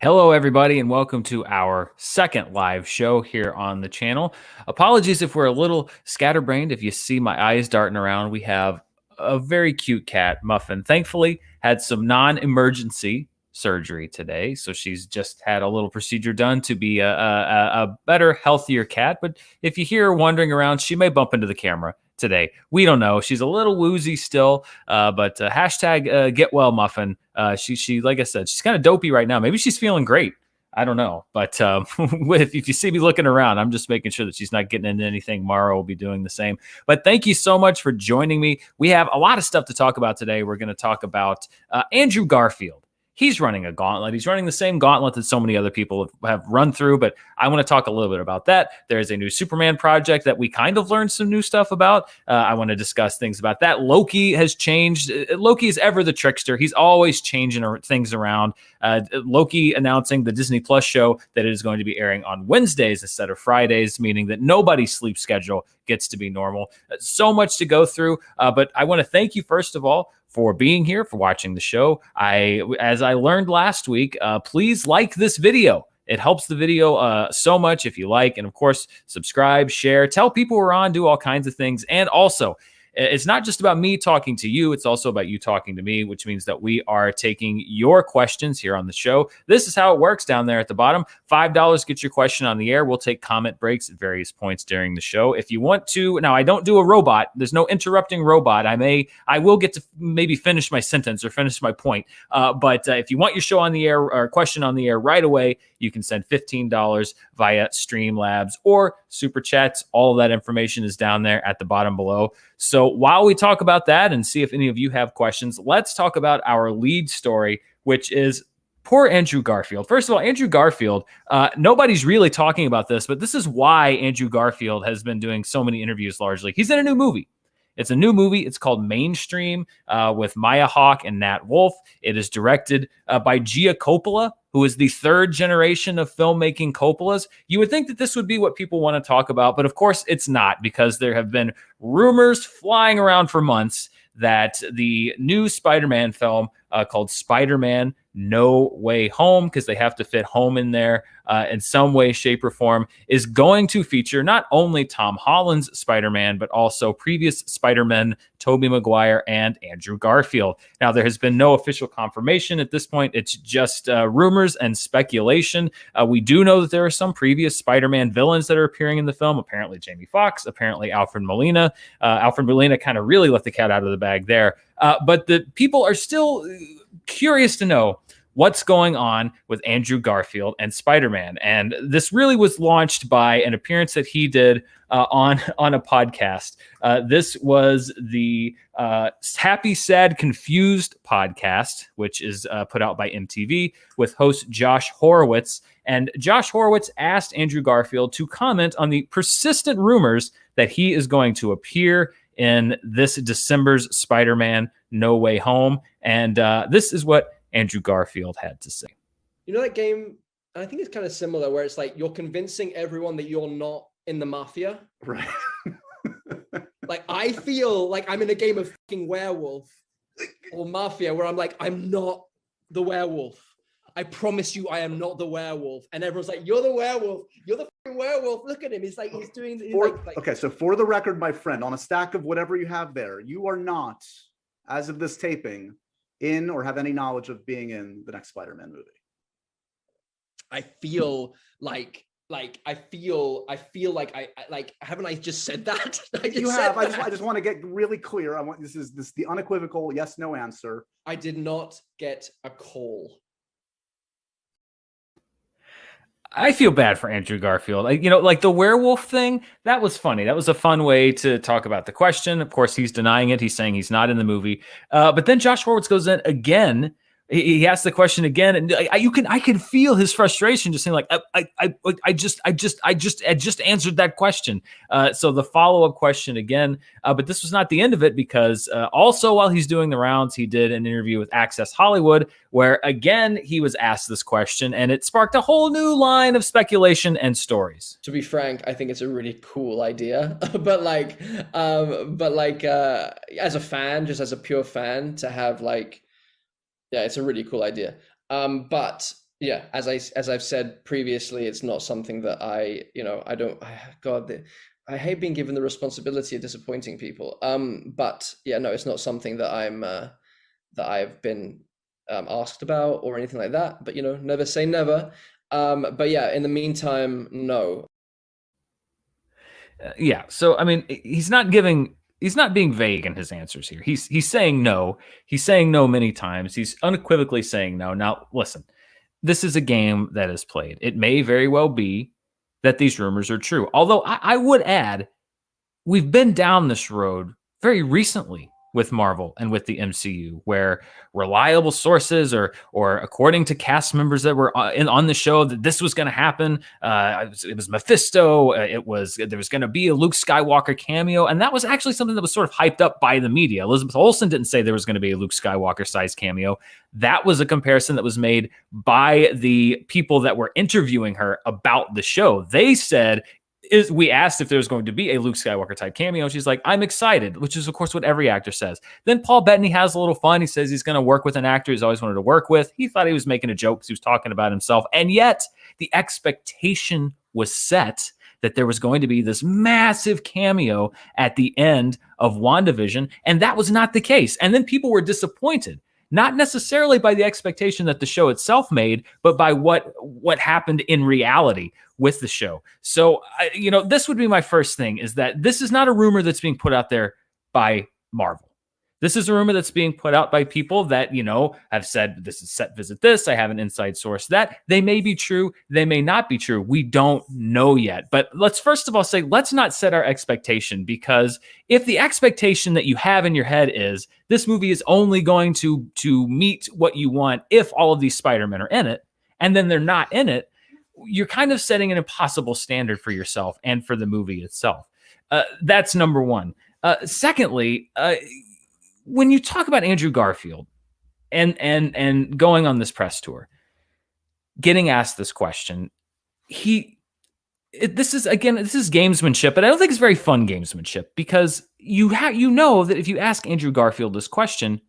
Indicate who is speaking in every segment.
Speaker 1: Hello, everybody, and welcome to our second live show here on the channel. Apologies if we're a little scatterbrained. If you see my eyes darting around, we have a very cute cat, Muffin. Thankfully, had some non-emergency surgery today, so she's just had a little procedure done to be a better, healthier cat. But if you hear her wandering around, she may bump into the camera today. We don't know. She's a little woozy still, but hashtag get well, Muffin. She like I said, she's kind of dopey right now. Maybe she's feeling great. I don't know, but if you see me looking around, I'm just making sure that she's not getting into anything. Mara will be doing the same. But thank you so much for joining me. We have a lot of stuff to talk about today. We're going to talk about Andrew Garfield. He's running a gauntlet. He's running the same gauntlet that so many other people have run through, but I want to talk a little bit about that. There is a new Superman project that we kind of learned some new stuff about. I want to discuss things about that. Loki has changed. Loki is ever the trickster. He's always changing things around. Loki announcing the Disney Plus show that it is going to be airing on Wednesdays instead of Fridays, meaning that nobody's sleep schedule gets to be normal. So much to go through, but I want to thank you, first of all, for being here, for watching the show. As I learned last week, please like this video. It helps the video so much if you like. And of course, subscribe, share, tell people we're on, do all kinds of things. And also, it's not just about me talking to you. It's also about you talking to me, which means that we are taking your questions here on the show. This is how it works down there at the bottom. $5 gets your question on the air. We'll take comment breaks at various points during the show. If you want to, now I don't do a robot. There's no interrupting robot. I will get to maybe finish my sentence or finish my point. But if you want your show on the air or question on the air right away, you can send $15 via Streamlabs or Superchats. All of that information is down there at the bottom below. So while we talk about that and see if any of you have questions, let's talk about our lead story, which is poor Andrew Garfield. First of all, Andrew Garfield, nobody's really talking about this, but this is why Andrew Garfield has been doing so many interviews largely. He's in a new movie. It's a new movie. It's called Mainstream with Maya Hawke and Nat Wolff. It is directed by Gia Coppola, who is the third generation of filmmaking Coppolas. You would think that this would be what people want to talk about, but of course it's not, because there have been rumors flying around for months that the new Spider-Man film called Spider-Man No Way Home, because they have to fit home in there in some way, shape, or form, is going to feature not only Tom Holland's Spider-Man, but also previous Spider-Men, Tobey Maguire and Andrew Garfield. Now, there has been no official confirmation at this point. It's just rumors and speculation. We do know that there are some previous Spider-Man villains that are appearing in the film. Apparently Jamie Foxx, apparently Alfred Molina. Alfred Molina kind of really let the cat out of the bag there. But the people are still curious to know what's going on with Andrew Garfield and Spider-Man. And this really was launched by an appearance that he did on a podcast. This was the Happy, Sad, Confused podcast, which is put out by MTV with host Josh Horowitz. And Josh Horowitz asked Andrew Garfield to comment on the persistent rumors that he is going to appear in this December's Spider-Man No Way Home. And this is what Andrew Garfield had to say.
Speaker 2: You know that game? I think it's kind of similar, where it's like you're convincing everyone that you're not in the mafia.
Speaker 3: Right.
Speaker 2: Like, I feel like I'm in a game of fucking werewolf or mafia, where I'm like, I'm not the werewolf. I promise you I am not the werewolf. And everyone's like, you're the werewolf. You're the fucking werewolf. Look at him. He's like, he's doing...
Speaker 3: Okay, so for the record, my friend, on a stack of whatever you have there, you are not, as of this taping, in or have any knowledge of being in the next Spider-Man movie.
Speaker 2: I feel like haven't I just said that?
Speaker 3: I just want to get really clear. I want this is the unequivocal yes no answer.
Speaker 2: I did not get a call.
Speaker 1: I feel bad for Andrew Garfield. Like the werewolf thing, that was funny. That was a fun way to talk about the question. Of course, he's denying it. He's saying he's not in the movie. But then Josh Horowitz goes in again. He asked the question again, and I can feel his frustration, just saying like, I just answered that question. So the follow-up question again, but this was not the end of it, because also while he's doing the rounds, he did an interview with Access Hollywood, where again he was asked this question, and it sparked a whole new line of speculation and stories.
Speaker 2: To be frank, I think it's a really cool idea, but as a fan, just as a pure fan, to have like. Yeah, it's a really cool idea. But Yeah, as I've said previously, it's not something that I hate being given the responsibility of disappointing people. But yeah, no, it's not something that I've been asked about or anything like that. But never say never. But yeah, in the meantime, no.
Speaker 1: Yeah. So I mean, he's not being vague in his answers here. He's saying no. He's saying no many times. He's unequivocally saying no. Now, listen, this is a game that is played. It may very well be that these rumors are true. Although I would add, we've been down this road very recently with Marvel and with the MCU, where reliable sources or according to cast members that were on the show that this was going to happen. It was Mephisto. There was going to be a Luke Skywalker cameo, and that was actually something that was sort of hyped up by the media. Elizabeth Olsen didn't say there was going to be a Luke Skywalker sized cameo. That was a comparison that was made by the people that were interviewing her about the show. They said, we asked if there was going to be a Luke Skywalker type cameo. She's like, I'm excited, which is, of course, what every actor says. Then Paul Bettany has a little fun. He says he's going to work with an actor he's always wanted to work with. He thought he was making a joke because he was talking about himself. And yet the expectation was set that there was going to be this massive cameo at the end of WandaVision. And that was not the case. And then people were disappointed. Not necessarily by the expectation that the show itself made, but by what happened in reality with the show. So, this would be my first thing, is that this is not a rumor that's being put out there by Marvel. This is a rumor that's being put out by people that, have said, this is set visit this. I have an inside source that. They may be true. They may not be true. We don't know yet. But let's first of all say, let's not set our expectation, because if the expectation that you have in your head is this movie is only going to meet what you want if all of these Spider-Men are in it, and then they're not in it, you're kind of setting an impossible standard for yourself and for the movie itself. That's number one. Secondly, when you talk about Andrew Garfield and going on this press tour, getting asked this question, this is gamesmanship, but I don't think it's very fun gamesmanship, because you know that if you ask Andrew Garfield this question,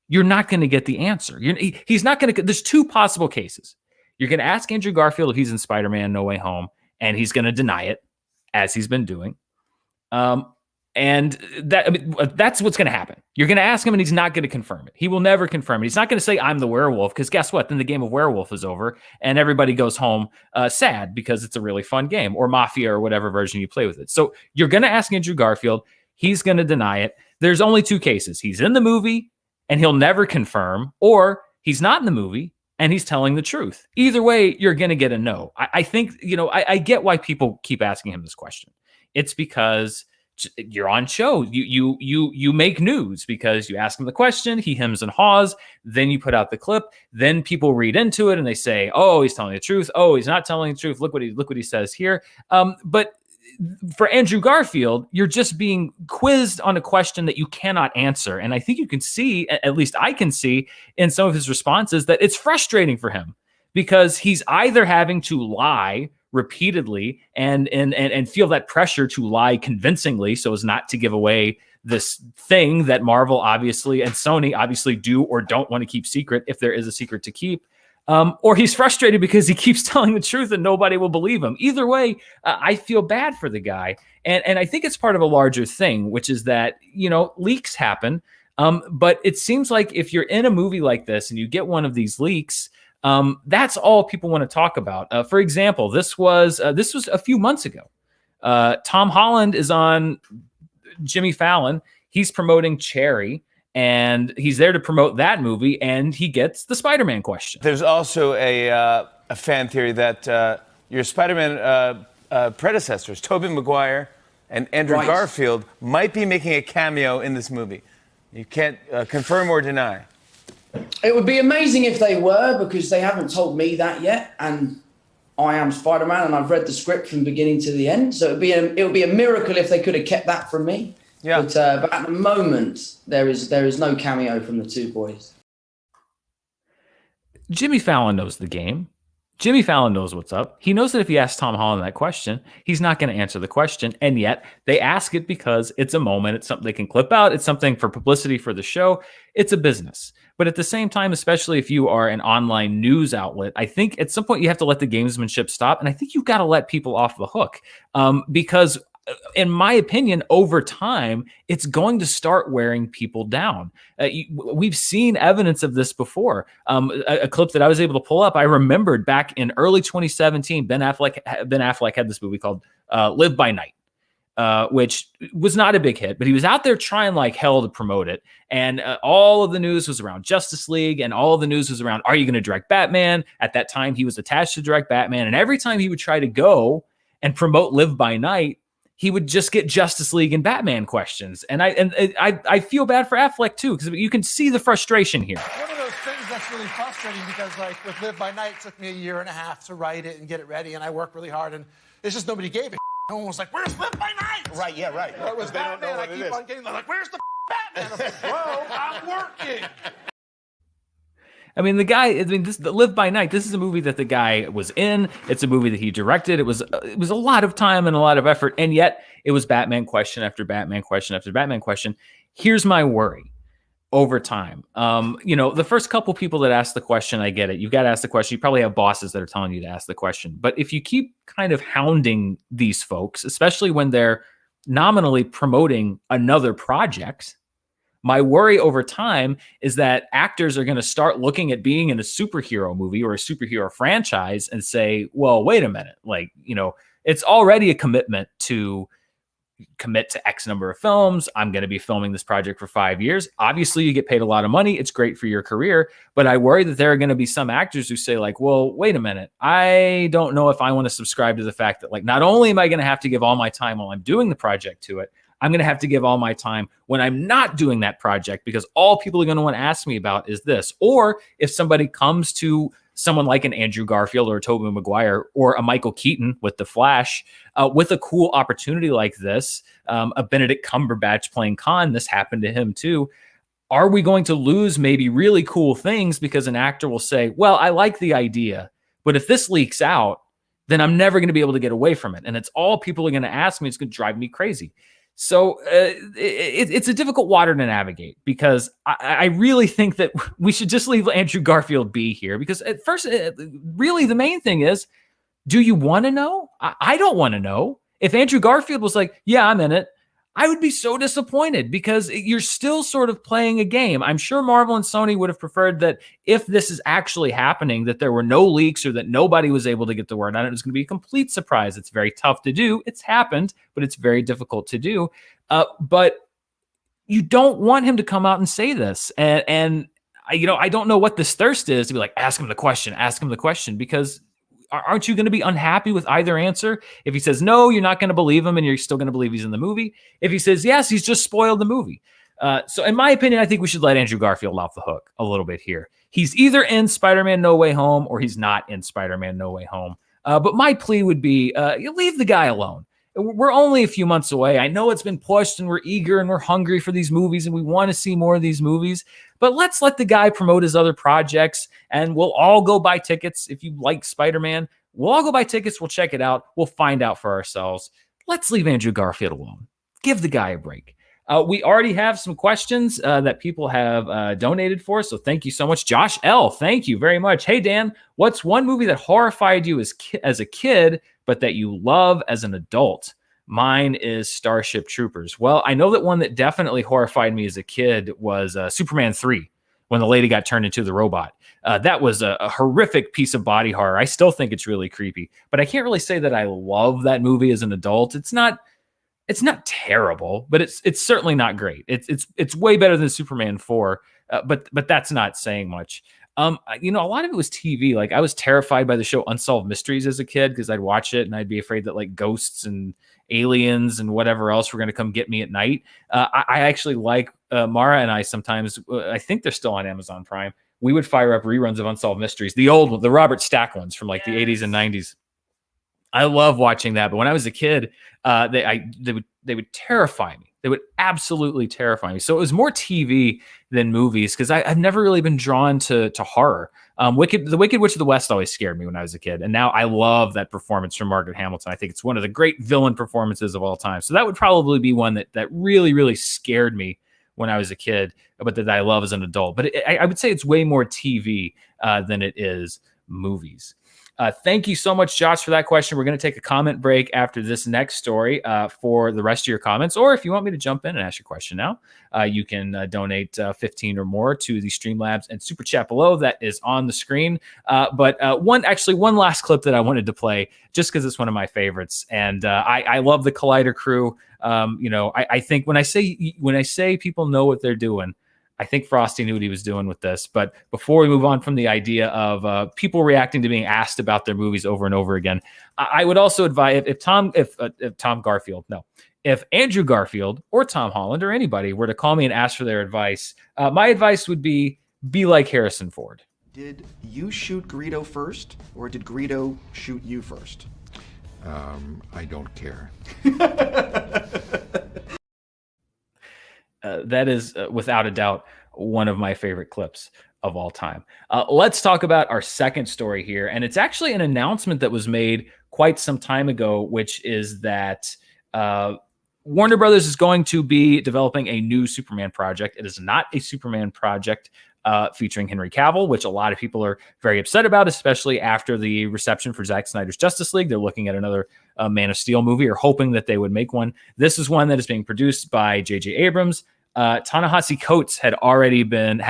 Speaker 1: you're not going to get the answer. He's not going to. There's two possible cases. You're going to ask Andrew Garfield if he's in Spider-Man No Way Home, and he's going to deny it, as he's been doing. And that's what's going to happen. You're going to ask him and he's not going to confirm it. He will never confirm it. He's not going to say, I'm the werewolf, because guess what? Then the game of werewolf is over and everybody goes home sad because it's a really fun game, or Mafia, or whatever version you play with it. So you're going to ask Andrew Garfield. He's going to deny it. There's only two cases. He's in the movie and he'll never confirm, or he's not in the movie and he's telling the truth. Either way, you're going to get a no. I think, I get why people keep asking him this question. It's because you're on show. You make news because you ask him the question, he hems and haws, then you put out the clip, then people read into it and they say, oh, he's telling the truth. Oh, he's not telling the truth. Look what he says here. But for Andrew Garfield, you're just being quizzed on a question that you cannot answer. And I think you can see, at least I can see in some of his responses, that it's frustrating for him, because he's either having to lie repeatedly and feel that pressure to lie convincingly so as not to give away this thing that Marvel obviously and Sony obviously do or don't want to keep secret, if there is a secret to keep. Or he's frustrated because he keeps telling the truth and nobody will believe him. Either way, I feel bad for the guy. And I think it's part of a larger thing, which is that, leaks happen. But it seems like if you're in a movie like this and you get one of these leaks, that's all people want to talk about. For example, this was a few months ago. Tom Holland is on Jimmy Fallon. He's promoting Cherry, and he's there to promote that movie, and he gets the Spider-Man question.
Speaker 4: There's also a fan theory that your Spider-Man predecessors, Tobey Maguire and Andrew Garfield, might be making a cameo in this movie. You can't confirm or deny.
Speaker 5: It would be amazing if they were, because they haven't told me that yet, and I am Spider-Man and I've read the script from beginning to the end, so it would be a miracle if they could have kept that from me. Yeah. But at the moment, there is no cameo from the two boys.
Speaker 1: Jimmy Fallon knows the game. Jimmy Fallon knows what's up. He knows that if he asks Tom Holland that question, he's not going to answer the question. And yet they ask it because it's a moment. It's something they can clip out. It's something for publicity for the show. It's a business. But at the same time, especially if you are an online news outlet, I think at some point you have to let the gamesmanship stop. And I think you've got to let people off the hook because in my opinion, over time, it's going to start wearing people down. We've seen evidence of this before. A clip that I was able to pull up, I remembered back in early 2017, Ben Affleck had this movie called Live by Night, which was not a big hit, but he was out there trying like hell to promote it. And all of the news was around Justice League, and all of the news was around, are you going to direct Batman? At that time, he was attached to direct Batman. And every time he would try to go and promote Live by Night, he would just get Justice League and Batman questions. And I feel bad for Affleck too, because you can see the frustration here.
Speaker 6: One of those things that's really frustrating because like with Live by Night, it took me a year and a half to write it and get it ready. And I worked really hard and it's just nobody gave it. No one was like, where's Live by Night?
Speaker 7: Right, yeah, right.
Speaker 6: Where was Batman? I keep on getting, they're like, where's the Batman? I'm like, bro, I'm working.
Speaker 1: I mean, the Live by Night, this is a movie that the guy was in. It's a movie that he directed. It was a lot of time and a lot of effort. And yet it was Batman question after Batman question after Batman question. Here's my worry over time. The first couple people that ask the question, I get it. You've got to ask the question. You probably have bosses that are telling you to ask the question. But if you keep kind of hounding these folks, especially when they're nominally promoting another project, my worry over time is that actors are going to start looking at being in a superhero movie or a superhero franchise and say, well, wait a minute. It's already a commitment to commit to X number of films. I'm going to be filming this project for 5 years. Obviously, you get paid a lot of money. It's great for your career. But I worry that there are going to be some actors who say like, well, wait a minute. I don't know if I want to subscribe to the fact that like, not only am I going to have to give all my time while I'm doing the project to it, I'm going to have to give all my time when I'm not doing that project because all people are going to want to ask me about is this. Or if somebody comes to someone like an Andrew Garfield or a Tobey Maguire or a Michael Keaton with The Flash, with a cool opportunity like this, a Benedict Cumberbatch playing Khan, this happened to him too. Are we going to lose maybe really cool things because an actor will say, well, I like the idea, but if this leaks out, then I'm never going to be able to get away from it. And it's all people are going to ask me. It's going to drive me crazy. So it's a difficult water to navigate because I really think that we should just leave Andrew Garfield be here because at first, really the main thing is, do you want to know? I don't want to know. If Andrew Garfield was like, yeah, I'm in it, I would be so disappointed because you're still sort of playing a game. I'm sure Marvel and Sony would have preferred that if this is actually happening, that there were no leaks or that nobody was able to get the word out. It was going to be a complete surprise. It's very tough to do. It's happened, but it's very difficult to do. But you don't want him to come out and say this. And I don't know what this thirst is to be like, ask him the question, because aren't you going to be unhappy with either answer? If he says no, you're not going to believe him and you're still going to believe he's in the movie. If he says yes, he's just spoiled the movie. So in my opinion, I think we should let Andrew Garfield off the hook a little bit here. He's either in Spider-Man No Way Home or he's not in Spider-Man No Way Home. But my plea would be, you leave the guy alone. We're only a few months away. I know it's been pushed and we're eager and we're hungry for these movies and we want to see more of these movies, but let's let the guy promote his other projects and we'll all go buy tickets. If you like Spider-Man, we'll all go buy tickets. We'll check it out. We'll find out for ourselves. Let's leave Andrew Garfield alone. Give the guy a break. We already have some questions that people have donated for. So thank you so much. Josh L., thank you very much. Hey, Dan, what's one movie that horrified you as a kid, but that you love as an adult? Mine is Starship Troopers. Well, I know that one that definitely horrified me as a kid was Superman 3, when the lady got turned into the robot. That was a horrific piece of body horror. I still think it's really creepy, but I can't really say that I love that movie as an adult. It's not terrible, but it's certainly not great. It's way better than Superman 4, but that's not saying much. A lot of it was TV. Like I was terrified by the show Unsolved Mysteries as a kid because I'd watch it and I'd be afraid that like ghosts and aliens and whatever else were going to come get me at night. I actually like Mara and I sometimes, I think they're still on Amazon Prime. We would fire up reruns of Unsolved Mysteries, the old one, the Robert Stack ones from like the 80s and 90s. I love watching that. But when I was a kid, they would terrify me. They would absolutely terrify me. So it was more TV than movies because I've never really been drawn to horror. The Wicked Witch of the West always scared me when I was a kid, and now I love that performance from Margaret Hamilton. I think it's one of the great villain performances of all time. So that would probably be one that really, really scared me when I was a kid, but that I love as an adult. But I would say it's way more TV than it is movies. Thank you so much, Josh, for that question. We're going to take a comment break after this next story for the rest of your comments. Or if you want me to jump in and ask your question now, you can donate 15 or more to the Streamlabs and Super Chat below. That is on the screen. But one last clip that I wanted to play, just because it's one of my favorites. And I love the Collider crew. I think when I say people know what they're doing, I think Frosty knew what he was doing with this. But before we move on from the idea of people reacting to being asked about their movies over and over again, I would also advise if Andrew Garfield or Tom Holland or anybody were to call me and ask for their advice, my advice would be like Harrison Ford.
Speaker 7: Did you shoot Greedo first, or did Greedo shoot you first?
Speaker 8: I don't care.
Speaker 1: That is, without a doubt, one of my favorite clips of all time. Let's talk about our second story here. And it's actually an announcement that was made quite some time ago, which is that Warner Brothers is going to be developing a new Superman project. It is not a Superman project featuring Henry Cavill, which a lot of people are very upset about, especially after the reception for Zack Snyder's Justice League. They're looking at another Man of Steel movie, or hoping that they would make one. This is one that is being produced by J.J. Abrams. Ta-Nehisi Coates has already been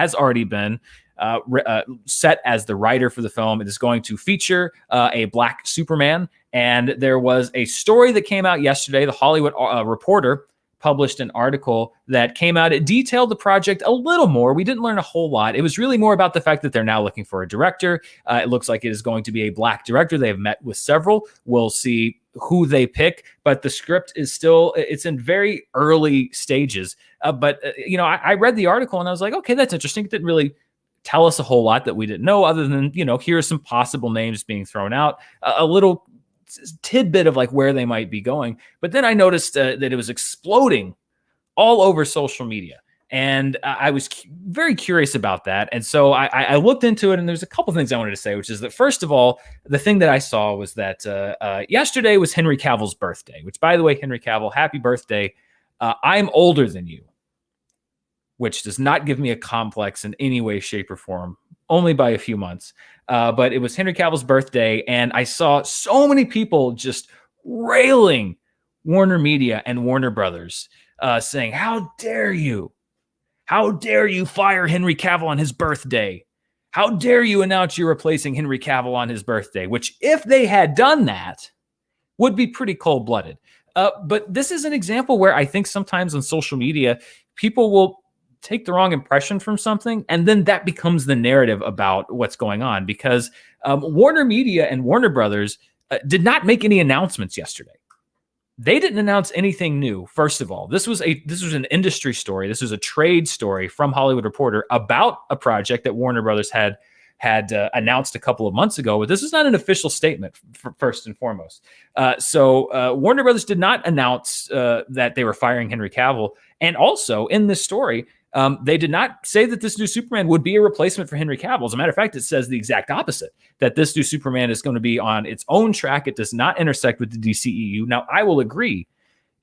Speaker 1: set as the writer for the film. It is going to feature a black Superman. And there was a story that came out yesterday. The Hollywood Reporter published an article that came out. It detailed the project a little more. We didn't learn a whole lot. It was really more about the fact that they're now looking for a director. It looks like it is going to be a black director. They have met with several. We'll see who they pick, but the script is still, it's in very early stages. I read the article and I was like, okay, that's interesting. It didn't really tell us a whole lot that we didn't know, other than, here are some possible names being thrown out, a little tidbit of like where they might be going. But then I noticed that it was exploding all over social media. And I was very curious about that. And so I looked into it, and there's a couple things I wanted to say, which is that, first of all, the thing that I saw was that yesterday was Henry Cavill's birthday, which, by the way, Henry Cavill, happy birthday. I'm older than you, which does not give me a complex in any way, shape, or form, only by a few months. But it was Henry Cavill's birthday, and I saw so many people just railing Warner Media and Warner Brothers, saying, how dare you? How dare you fire Henry Cavill on his birthday? How dare you announce you're replacing Henry Cavill on his birthday? Which, if they had done that, would be pretty cold-blooded. But this is an example where I think sometimes on social media, people will take the wrong impression from something, and then that becomes the narrative about what's going on. Because Warner Media and Warner Brothers did not make any announcements yesterday. They didn't announce anything new. First of all, this was an industry story. This was a trade story from Hollywood Reporter about a project that Warner Brothers had announced a couple of months ago. But this is not an official statement, first and foremost. So Warner Brothers did not announce that they were firing Henry Cavill. And also in this story, they did not say that this new Superman would be a replacement for Henry Cavill. As a matter of fact, it says the exact opposite, that this new Superman is going to be on its own track. It does not intersect with the DCEU. Now, I will agree,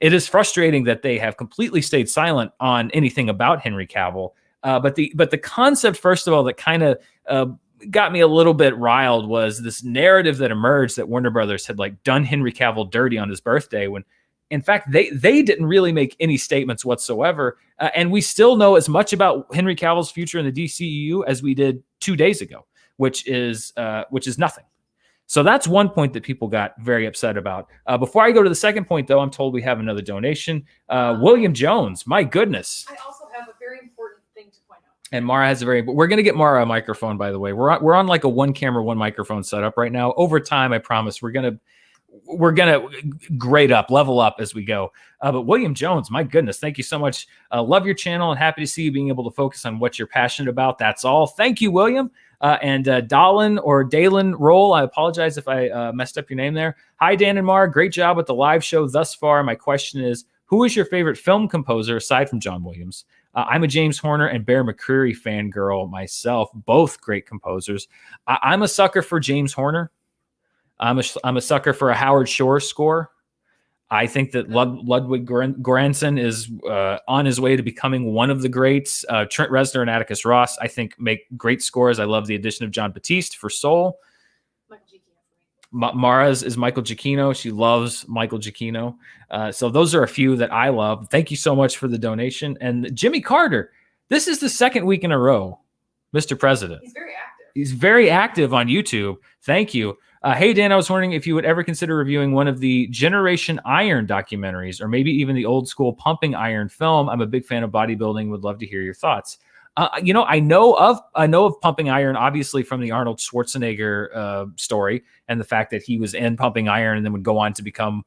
Speaker 1: it is frustrating that they have completely stayed silent on anything about Henry Cavill. But the concept, first of all, that kind of got me a little bit riled was this narrative that emerged that Warner Brothers had like done Henry Cavill dirty on his birthday, when in fact, they didn't really make any statements whatsoever. And we still know as much about Henry Cavill's future in the DCEU as we did 2 days ago, which is nothing. So that's one point that people got very upset about. Before I go to the second point, though, I'm told we have another donation. William Jones, my goodness.
Speaker 9: I also have a very important thing to point out.
Speaker 1: And Mara has we're going to get Mara a microphone, by the way. We're on like a one camera, one microphone setup right now. Over time, I promise we're going to grade up, level up as we go. But William Jones, my goodness, thank you so much. Love your channel and happy to see you being able to focus on what you're passionate about. That's all. Thank you, William. And Dalen or Dalen Roll, I apologize if I messed up your name there. Hi, Dan and Mar. Great job with the live show thus far. My question is, Who is your favorite film composer aside from John Williams? I'm a James Horner and Bear McCreary fangirl myself, both great composers. I'm a sucker for James Horner. I'm a sucker for a Howard Shore score. I think that Ludwig Göransson is on his way to becoming one of the greats. Trent Reznor and Atticus Ross, I think, make great scores. I love the addition of John Batiste for Soul. Mara's is Michael Giacchino. She loves Michael Giacchino. So those are a few that I love. Thank you so much for the donation. And Jimmy Carter, this is the second week in a row, Mr. President.
Speaker 9: He's very active.
Speaker 1: He's very active on YouTube. Thank you. Hey, Dan, I was wondering if you would ever consider reviewing one of the Generation Iron documentaries or maybe even the old school Pumping Iron film. I'm a big fan of bodybuilding. Would love to hear your thoughts. I know of Pumping Iron, obviously, from the Arnold Schwarzenegger story and the fact that he was in Pumping Iron and then would go on to become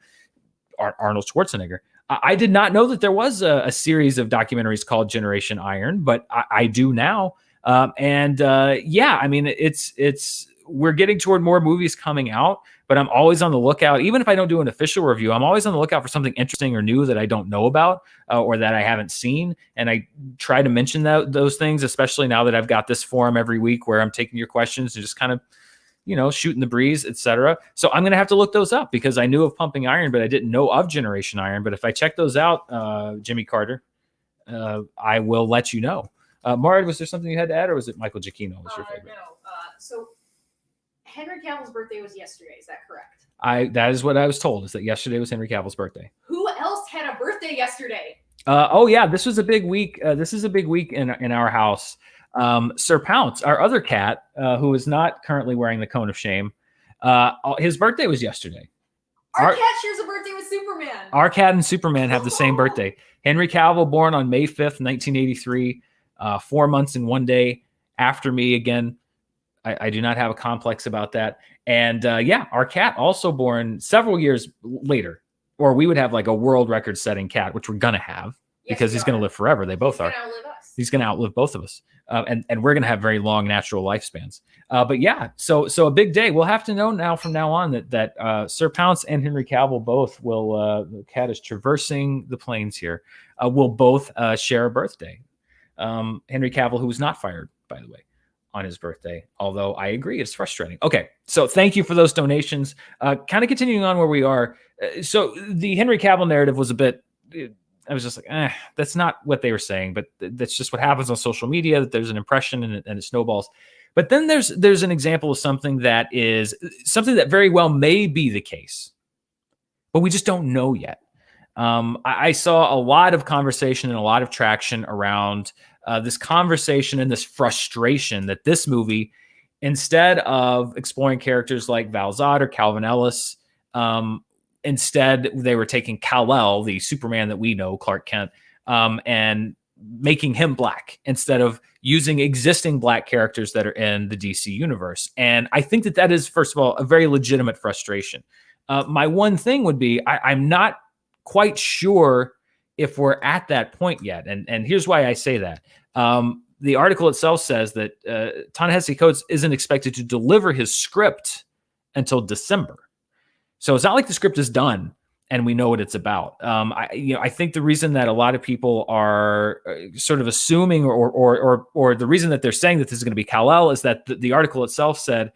Speaker 1: Arnold Schwarzenegger. I did not know that there was a series of documentaries called Generation Iron, but I do now. Yeah, I mean, we're getting toward more movies coming out, but I'm always on the lookout. Even if I don't do an official review, I'm always on the lookout for something interesting or new that I don't know about or that I haven't seen. And I try to mention those things, especially now that I've got this forum every week where I'm taking your questions and just kind of, shooting the breeze, etc. So I'm going to have to look those up because I knew of Pumping Iron, but I didn't know of Generation Iron. But if I check those out, Jimmy Carter, I will let you know. Mara, was there something you had to add, or was it Michael Giacchino was your favorite?
Speaker 9: No. So Henry Cavill's birthday was yesterday. Is that correct?
Speaker 1: That is what I was told, is that yesterday was Henry Cavill's birthday.
Speaker 9: Who else had a birthday yesterday?
Speaker 1: This was a big week. This is a big week in our house. Sir Pounce, our other cat, who is not currently wearing the cone of shame, his birthday was yesterday.
Speaker 9: Our cat shares a birthday with Superman.
Speaker 1: Our cat and Superman have the same birthday. Henry Cavill, born on May 5th, 1983, 4 months and 1 day after me. Again, I do not have a complex about that. And our cat also born several years later, or we would have like a world record setting cat, which we're going to have because he's going to live forever. They both are. He's going to outlive both of us. And we're going to have very long natural lifespans. So a big day. We'll have to know now from now on that Sir Pounce and Henry Cavill both will, the cat is traversing the plains here, will both share a birthday. Henry Cavill, who was not fired, by the way, on his birthday, although I agree it's frustrating. Okay, so thank you for those donations. Kind of continuing on where we are. So the Henry Cavill narrative was a bit, I was just like, that's not what they were saying, but that's just what happens on social media, that there's an impression and it snowballs. But then there's an example of something that very well may be the case, but we just don't know yet. I saw a lot of conversation and a lot of traction around this conversation and this frustration that this movie, instead of exploring characters like Val Zod or Calvin Ellis, instead they were taking Kal-El, the Superman that we know, Clark Kent, and making him black instead of using existing black characters that are in the DC universe. And I think that is, first of all, a very legitimate frustration. My one thing would be, I'm not quite sure if we're at that point yet. And here's why I say that. The article itself says that Ta-Nehisi Coates isn't expected to deliver his script until December. So it's not like the script is done and we know what it's about. I think the reason that a lot of people are sort of assuming or the reason that they're saying that this is going to be Kal-El is that the article itself said,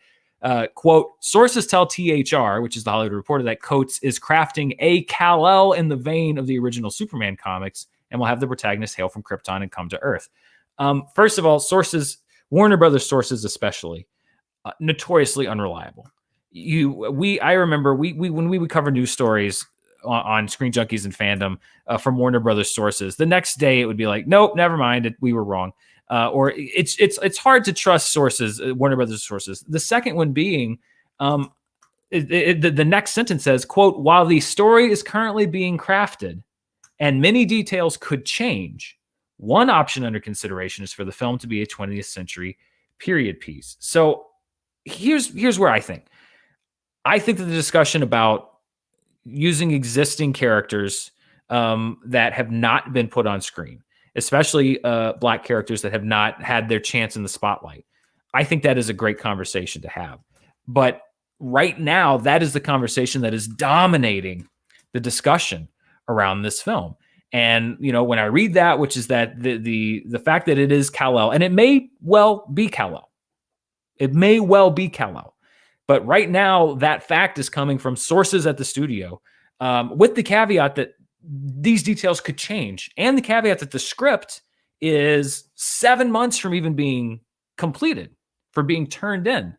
Speaker 1: quote, sources tell THR, which is the Hollywood Reporter, that Coates is crafting a Kal-El in the vein of the original Superman comics and will have the protagonist hail from Krypton and come to Earth. First of all, sources, Warner Brothers sources especially, notoriously unreliable. I remember when we would cover news stories on Screen Junkies and Fandom from Warner Brothers sources, the next day it would be like, nope, never mind, we were wrong. Or it's hard to trust sources, Warner Brothers sources. The second one being, the next sentence says, quote, while the story is currently being crafted and many details could change, one option under consideration is for the film to be a 20th century period piece. So here's where I think that the discussion about using existing characters that have not been put on screen, especially black characters that have not had their chance in the spotlight, I think that is a great conversation to have. But right now, that is the conversation that is dominating the discussion around this film. And, you know, when I read that, which is that the fact that it is Kal-El, and it may well be Kal-El. It may well be Kal-El. But right now, that fact is coming from sources at the studio, with the caveat that these details could change, and the caveat that the script is 7 months from even being completed, for being turned in.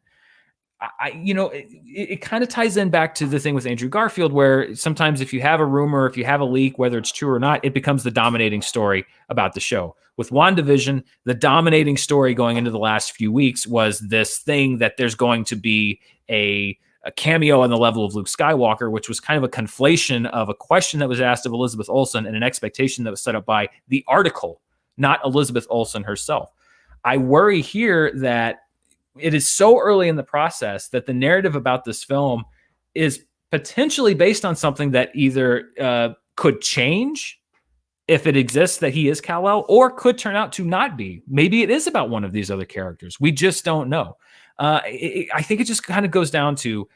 Speaker 1: It kind of ties in back to the thing with Andrew Garfield, where sometimes if you have a rumor, if you have a leak, whether it's true or not, it becomes the dominating story about the show. With WandaVision, the dominating story going into the last few weeks was this thing that there's going to be a cameo on the level of Luke Skywalker, which was kind of a conflation of a question that was asked of Elizabeth Olsen and an expectation that was set up by the article, not Elizabeth Olsen herself. I worry here that it is so early in the process that the narrative about this film is potentially based on something that either could change if it exists, that he is Kal-El, or could turn out to not be. Maybe it is about one of these other characters. We just don't know. I think it just kind of goes down to,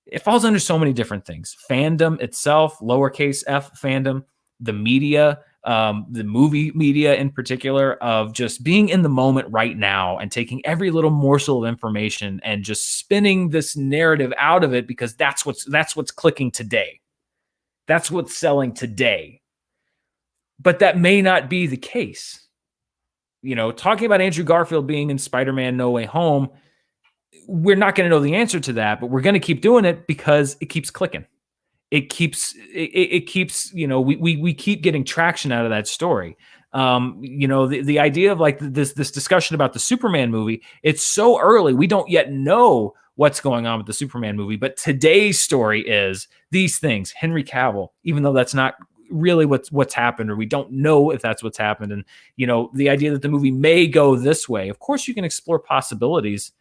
Speaker 1: it falls under so many different things. Fandom itself, lowercase f fandom, the media, the movie media in particular, of just being in the moment right now and taking every little morsel of information and just spinning this narrative out of it because that's what's clicking today. That's what's selling today. But that may not be the case. You know, talking about Andrew Garfield being in Spider-Man No Way Home, we're not going to know the answer to that, but we're going to keep doing it because it keeps clicking. It keeps, you know, we keep getting traction out of that story. You know, the idea of like this discussion about the Superman movie, it's so early. We don't yet know what's going on with the Superman movie, but today's story is these things. Henry Cavill, even though that's not really what's happened, or we don't know if that's what's happened. And, you know, the idea that the movie may go this way, of course you can explore possibilities,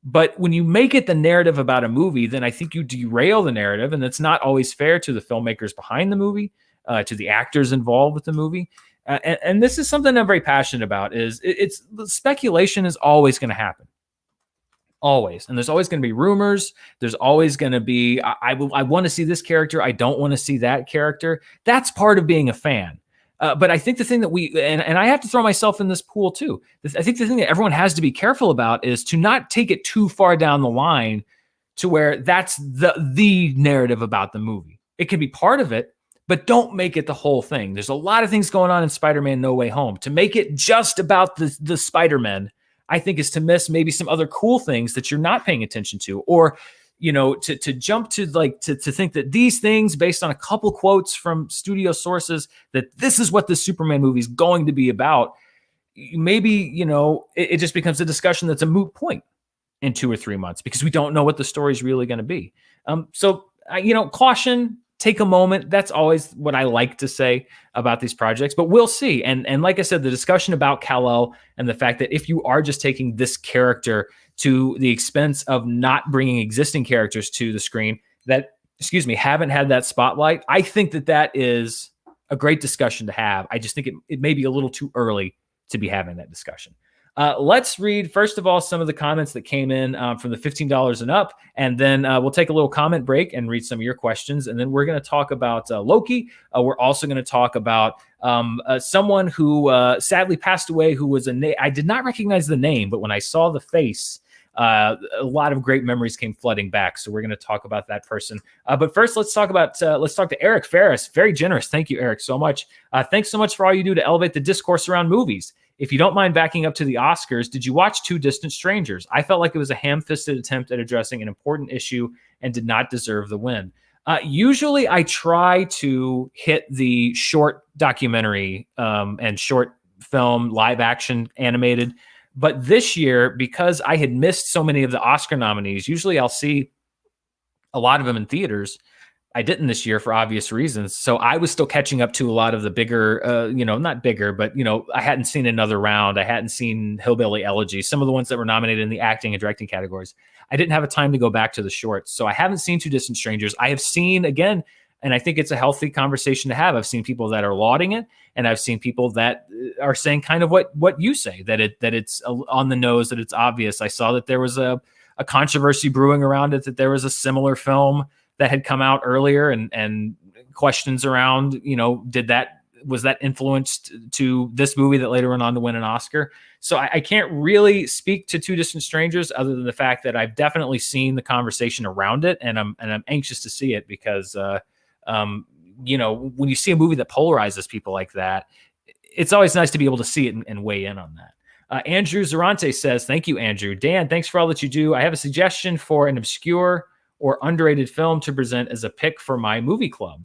Speaker 1: but when you make it the narrative about a movie, then I think you derail the narrative, and it's not always fair to the filmmakers behind the movie, to the actors involved with the movie. And this is something I'm very passionate about. It's speculation is always going to happen, always, and there's always going to be rumors. There's always going to be I want to see this character, I don't want to see that character. That's part of being a fan. But I think the thing that and I have to throw myself in this pool too. I think the thing that everyone has to be careful about is to not take it too far down the line to where that's the narrative about the movie. It can be part of it, but don't make it the whole thing. There's a lot of things going on in Spider-Man No Way Home. To make it just about the Spider-Man, I think, is to miss maybe some other cool things that you're not paying attention to, or, you know, to jump to to think that these things, based on a couple quotes from studio sources, that this is what the Superman movie is going to be about. Maybe, you know, it just becomes a discussion that's a moot point in 2 or 3 months because we don't know what the story is really going to be. So, you know, caution, take a moment. That's always what I like to say about these projects, but we'll see. And like I said, the discussion about Kal-El and the fact that if you are just taking this character to the expense of not bringing existing characters to the screen that, haven't had that spotlight, I think that is a great discussion to have. I just think it may be a little too early to be having that discussion. Let's read, first of all, some of the comments that came in from the $15 and up, and then we'll take a little comment break and read some of your questions, and then we're going to talk about Loki. We're also going to talk about someone who sadly passed away, who was I did not recognize the name, but when I saw the face, a lot of great memories came flooding back. So we're going to talk about that person. But first, let's talk to Eric Ferris. Very generous. Thank you, Eric, so much. Thanks so much for all you do to elevate the discourse around movies. If you don't mind backing up to the Oscars, did you watch Two Distant Strangers? I felt like it was a ham-fisted attempt at addressing an important issue and did not deserve the win. Usually I try to hit the short documentary and short film, live action, animated. But this year, because I had missed so many of the Oscar nominees, usually I'll see a lot of them in theaters. I didn't this year for obvious reasons. So I was still catching up to a lot of the bigger, not bigger, but, I hadn't seen Another Round. I hadn't seen Hillbilly Elegy, some of the ones that were nominated in the acting and directing categories. I didn't have a time to go back to the shorts. So I haven't seen Two Distant Strangers. I have seen, again, and I think it's a healthy conversation to have. I've seen people that are lauding it, and I've seen people that are saying kind of what you say, that it's on the nose, that it's obvious. I saw that there was a controversy brewing around it, that there was a similar film that had come out earlier, and questions around, was that influenced to this movie that later went on to win an Oscar? So I can't really speak to Two Distant Strangers other than the fact that I've definitely seen the conversation around it, and I'm anxious to see it because when you see a movie that polarizes people like that, it's always nice to be able to see it and weigh in on that. Andrew Zarante says, thank you, Andrew. Dan, thanks for all that you do. I have a suggestion for an obscure or underrated film to present as a pick for my movie club.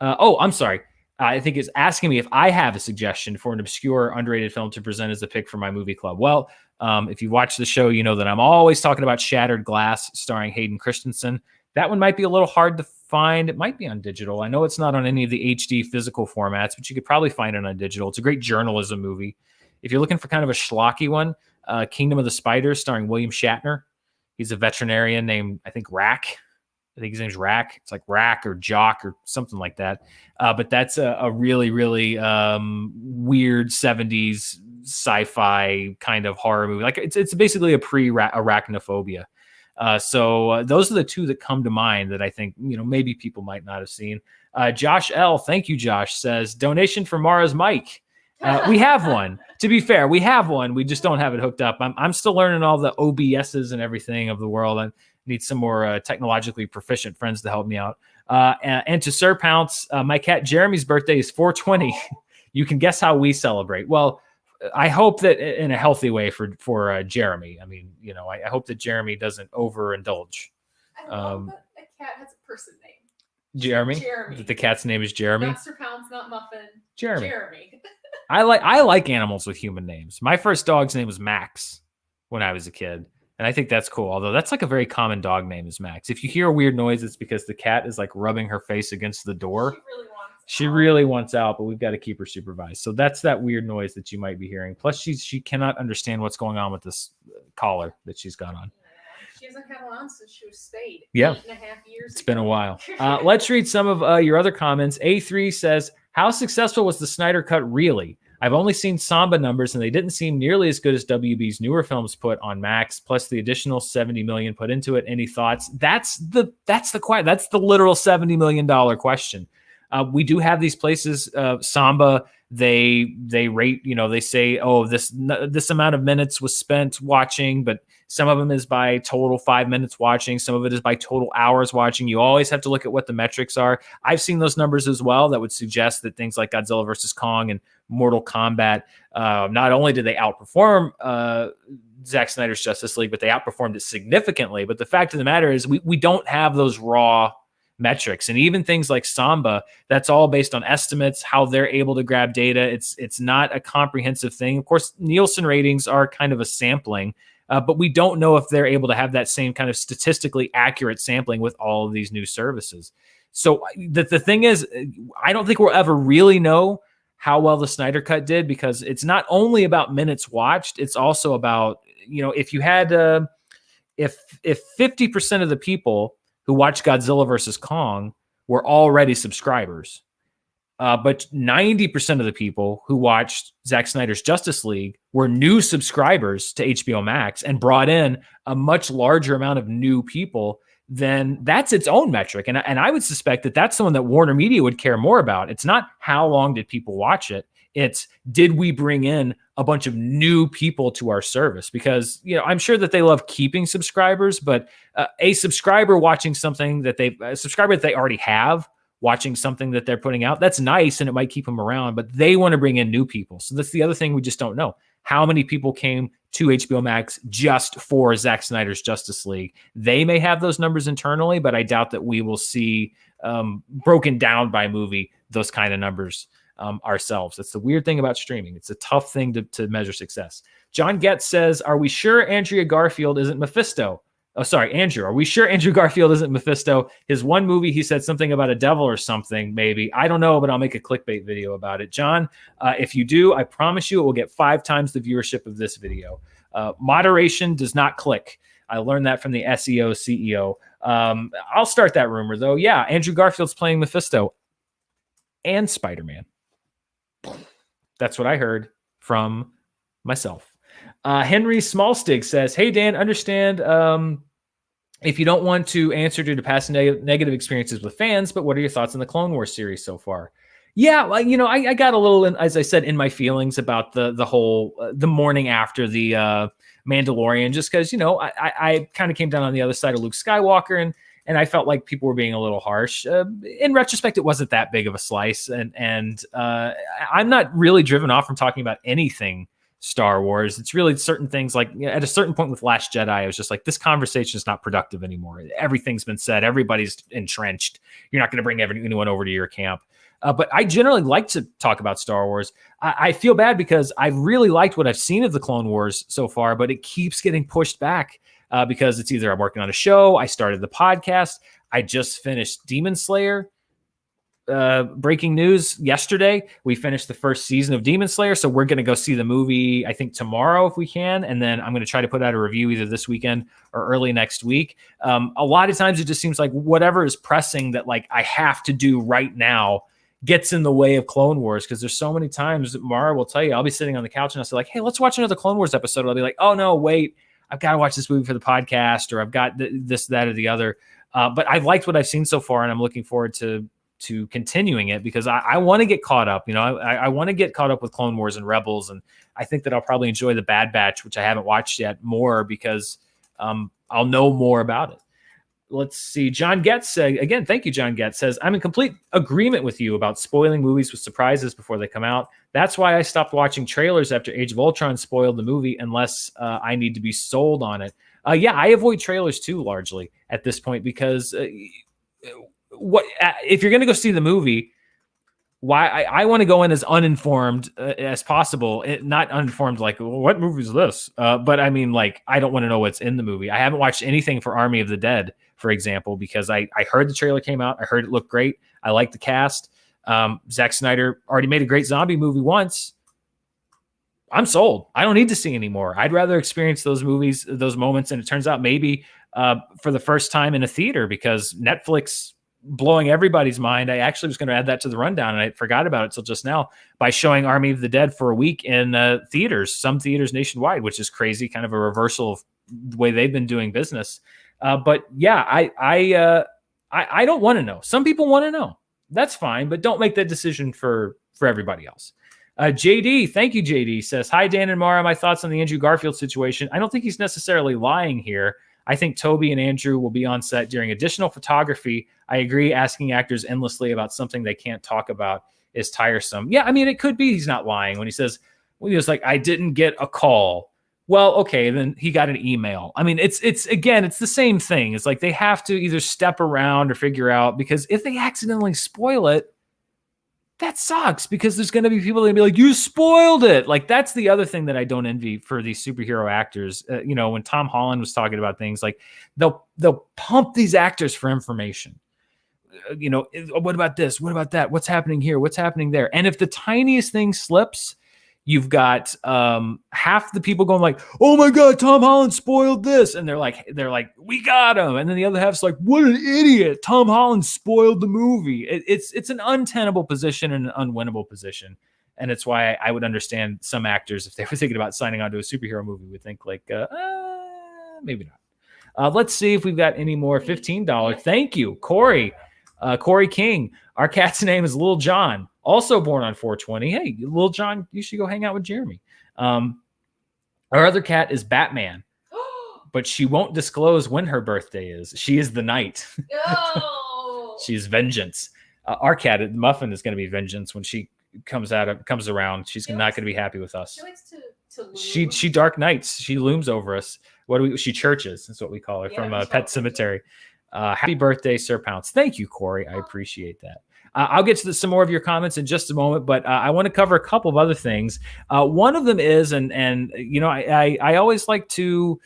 Speaker 1: I'm sorry. I think it's asking me if I have a suggestion for an obscure, underrated film to present as a pick for my movie club. Well, if you watch the show, you know that I'm always talking about Shattered Glass, starring Hayden Christensen. That one might be a little hard to find. It might be on digital. I know it's not on any of the HD physical formats, but you could probably find it on digital. It's a great journalism movie. If you're looking for kind of a schlocky one, Kingdom of the Spiders, starring William Shatner. He's a veterinarian named, I think, Rack. I think his name's Rack. It's like Rack or Jock or something like that. But that's a really, really weird 70s sci-fi kind of horror movie. Like it's basically a pre-arachnophobia. So those are the two that come to mind that I think, maybe people might not have seen. Josh L., thank you, Josh, says, donation for Mara's mic. We have one. To be fair, we have one. We just don't have it hooked up. I'm still learning all the OBSs and everything of the world. I need some more technologically proficient friends to help me out. And to Sir Pounce, my cat Jeremy's birthday is 4/20. You can guess how we celebrate. Well, I hope that in a healthy way for Jeremy. I mean, I hope that Jeremy doesn't overindulge.
Speaker 9: I love that a cat has a person name.
Speaker 1: Jeremy. That the cat's name is Jeremy.
Speaker 9: Not Sir Pounce, not Muffin.
Speaker 1: Jeremy.
Speaker 9: Jeremy.
Speaker 1: I like animals with human names. My first dog's name was Max when I was a kid. And I think that's cool. Although that's like a very common dog name is Max. If you hear a weird noise, it's because the cat is like rubbing her face against the door. She really wants out, but we've got to keep her supervised. So that's that weird noise that you might be hearing. Plus, she cannot understand what's going on with this collar that she's got on.
Speaker 9: She hasn't had one on since she was spayed.
Speaker 1: Yeah.
Speaker 9: 8.5 years
Speaker 1: It's been a while. Let's read some of your other comments. A3 says, how successful was the Snyder Cut really? I've only seen Samba numbers, and they didn't seem nearly as good as WB's newer films put on Max, plus the additional $70 million put into it. Any thoughts? That's the literal $70 million question. We do have these places. Samba, they rate, they say, oh, this amount of minutes was spent watching, but some of them is by total 5 minutes watching. Some of it is by total hours watching. You always have to look at what the metrics are. I've seen those numbers as well. That would suggest that things like Godzilla versus Kong and Mortal Kombat, not only did they outperform Zack Snyder's Justice League, but they outperformed it significantly. But the fact of the matter is we don't have those raw metrics. And even things like Samba, that's all based on estimates, how they're able to grab data. It's not a comprehensive thing. Of course, Nielsen ratings are kind of a sampling, but we don't know if they're able to have that same kind of statistically accurate sampling with all of these new services. So the thing is, I don't think we'll ever really know how well the Snyder Cut did, because it's not only about minutes watched, it's also about, if you had, if 50% of the people who watched Godzilla versus Kong were already subscribers, but 90% of the people who watched Zack Snyder's Justice League were new subscribers to HBO Max and brought in a much larger amount of new people, then that's its own metric. And I would suspect that that's the one that Warner Media would care more about. It's not how long did people watch it. It's, did we bring in a bunch of new people to our service? Because, I'm sure that they love keeping subscribers, but a subscriber watching something that a subscriber that they already have watching something that they're putting out, that's nice and it might keep them around, but they want to bring in new people. So that's the other thing we just don't know. How many people came to HBO Max just for Zack Snyder's Justice League? They may have those numbers internally, but I doubt that we will see broken down by movie those kind of numbers ourselves. That's the weird thing about streaming. It's a tough thing to measure success. John Getz says, are we sure Andrea Garfield isn't Mephisto? Oh, sorry, Andrew. Are we sure Andrew Garfield isn't Mephisto? His one movie, he said something about a devil or something, maybe. I don't know, but I'll make a clickbait video about it. John, if you do, I promise you it will get 5 times the viewership of this video. Moderation does not click. I learned that from the SEO CEO. I'll start that rumor, though. Yeah, Andrew Garfield's playing Mephisto and Spider-Man. That's what I heard from myself. Henry Smallstig says, hey, Dan, understand if you don't want to answer due to past negative experiences with fans, but what are your thoughts on the Clone Wars series so far? Yeah, like, you know, I got a little, as I said, in my feelings about the whole the morning after the Mandalorian, just because, you know, I kind of came down on the other side of Luke Skywalker, and I felt like people were being a little harsh. In retrospect, it wasn't that big of a slice, and I'm not really driven off from talking about anything Star Wars. It's really certain things, like at a certain point with Last Jedi, I was just like, this conversation is not productive anymore. Everything's been said. Everybody's entrenched. You're not going to bring anyone over to your camp. But I generally like to talk about Star Wars. I feel bad because I really liked what I've seen of the Clone Wars so far, but it keeps getting pushed back because it's either I'm working on a show, I started the podcast, I just finished Demon Slayer. Breaking news yesterday, we finished the first season of Demon Slayer, so we're going to go see the movie, I think tomorrow if we can, and then I'm going to try to put out a review either this weekend or early next week. A lot of times it just seems like whatever is pressing that like I have to do right now gets in the way of Clone Wars, because there's so many times that Mara will tell you, I'll be sitting on the couch and I'll say like, hey, let's watch another Clone Wars episode. I'll be like, oh no, wait, I've got to watch this movie for the podcast, or I've got this, that, or the other. But I've liked what I've seen so far, and I'm looking forward to continuing it, because I want to get caught up. You know, I want to get caught up with Clone Wars and Rebels, and I think that I'll probably enjoy the Bad Batch, which I haven't watched yet, more because I'll know more about it. Let's see. John Getz, again, thank you, John Getz, says, I'm in complete agreement with you about spoiling movies with surprises before they come out. That's why I stopped watching trailers after Age of Ultron spoiled the movie, unless I need to be sold on it. Yeah, I avoid trailers too, largely at this point, because what if you're going to go see the movie? Why I want to go in as uninformed as possible, not uninformed like, well, what movie is this? But I mean, like, I don't want to know what's in the movie. I haven't watched anything for Army of the Dead, for example, because I heard the trailer came out. I heard it looked great. I like the cast. Zack Snyder already made a great zombie movie once. I'm sold. I don't need to see anymore. I'd rather experience those movies, those moments. And it turns out maybe for the first time in a theater, because Netflix blowing everybody's mind. I actually was going to add that to the rundown, and I forgot about it till just now, by showing Army of the Dead for a week in theaters, some theaters nationwide, which is crazy, kind of a reversal of the way they've been doing business. But yeah, I don't want to know. Some people want to know. That's fine, but don't make that decision for everybody else. JD, thank you, JD, says, hi, Dan and Mara. My thoughts on the Andrew Garfield situation. I don't think he's necessarily lying here. I think Toby and Andrew will be on set during additional photography. I agree, asking actors endlessly about something they can't talk about is tiresome. Yeah, I mean, it could be he's not lying when he says, when he was like, I didn't get a call. Well, okay, then he got an email. I mean, it's again, it's the same thing. It's like they have to either step around or figure out, because if they accidentally spoil it, that sucks, because there's going to be people that be like, you spoiled it. Like, that's the other thing that I don't envy for these superhero actors. You know, when Tom Holland was talking about things, like they'll pump these actors for information. You know, what about this? What about that? What's happening here? What's happening there? And if the tiniest thing slips, you've got half the people going like, oh my God, Tom Holland spoiled this. And they're like, we got him. And then the other half's like, what an idiot. Tom Holland spoiled the movie. It's an untenable position and an unwinnable position. And it's why I would understand some actors, if they were thinking about signing on to a superhero movie, would think like, maybe not. Let's see if we've got any more $15. Thank you, Corey. Corey King. Our cat's name is Lil John. Also born on 420. Hey, Lil John, you should go hang out with Jeremy. Our other cat is Batman, but she won't disclose when her birthday is. She is the night.
Speaker 9: No.
Speaker 1: She is vengeance. Our cat, Muffin, is going to be vengeance when she comes around. She's not going to be happy with us.
Speaker 9: She likes to loom.
Speaker 1: She dark nights. She looms over us. She churches. That's what we call her, from Pet Cemetery. Happy birthday, Sir Pounce. Thank you, Corey. I appreciate that. I'll get to some more of your comments in just a moment, but I want to cover a couple of other things. One of them is, and you know, I always like to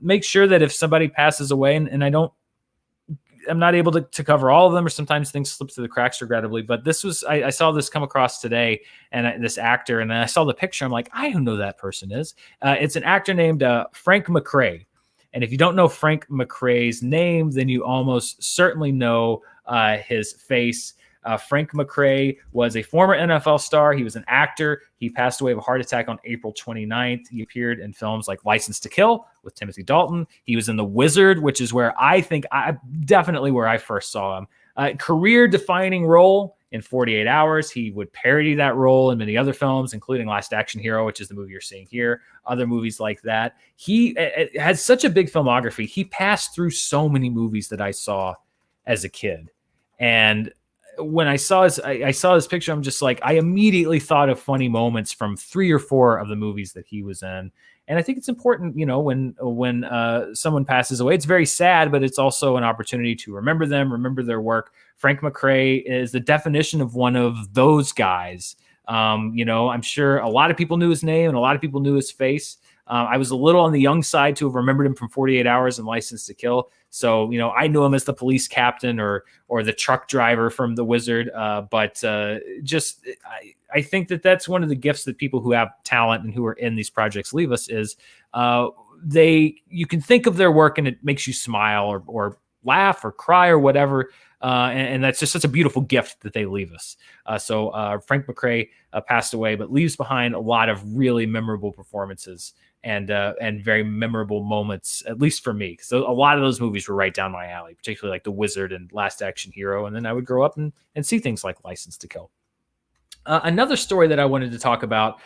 Speaker 1: make sure that if somebody passes away, and I'm not able to cover all of them, or sometimes things slip through the cracks, regrettably. But this was, I saw this come across today, and this actor, and then I saw the picture. I'm like, I don't know who that person is. It's an actor named Frank McRae. And if you don't know Frank McRae's name, then you almost certainly know his face. Frank McRae was a former NFL star. He was an actor. He passed away of a heart attack on April 29th. He appeared in films like License to Kill with Timothy Dalton. He was in The Wizard, which is where definitely where I first saw him. Career-defining role in 48 Hours. He would parody that role in many other films, including Last Action Hero, which is the movie you're seeing here, other movies like that. He has such a big filmography. He passed through so many movies that I saw as a kid. And when I saw his picture, I'm just like, I immediately thought of funny moments from 3 or 4 of the movies that he was in. And I think it's important, when someone passes away, it's very sad, but it's also an opportunity to remember them, remember their work. Frank McRae is the definition of one of those guys. I'm sure a lot of people knew his name and a lot of people knew his face. I was a little on the young side to have remembered him from 48 Hours and License to Kill. So, I knew him as the police captain or the truck driver from The Wizard. But I think that's one of the gifts that people who have talent and who are in these projects leave us is you can think of their work and it makes you smile or laugh or cry or whatever. And that's just such a beautiful gift that they leave us. So Frank McRae passed away, but leaves behind a lot of really memorable performances and very memorable moments, at least for me. So a lot of those movies were right down my alley, particularly like The Wizard and Last Action Hero. And then I would grow up and see things like License to Kill. Another story that I wanted to talk about,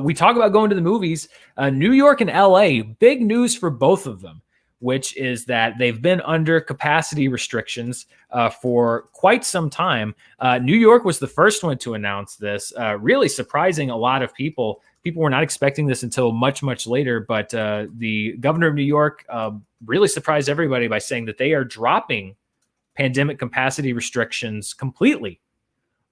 Speaker 1: we talk about going to the movies. New York and LA, big news for both of them, which is that they've been under capacity restrictions for quite some time. New York was the first one to announce this, really surprising a lot of people. People were not expecting this until much, much later, but the governor of New York really surprised everybody by saying that they are dropping pandemic capacity restrictions completely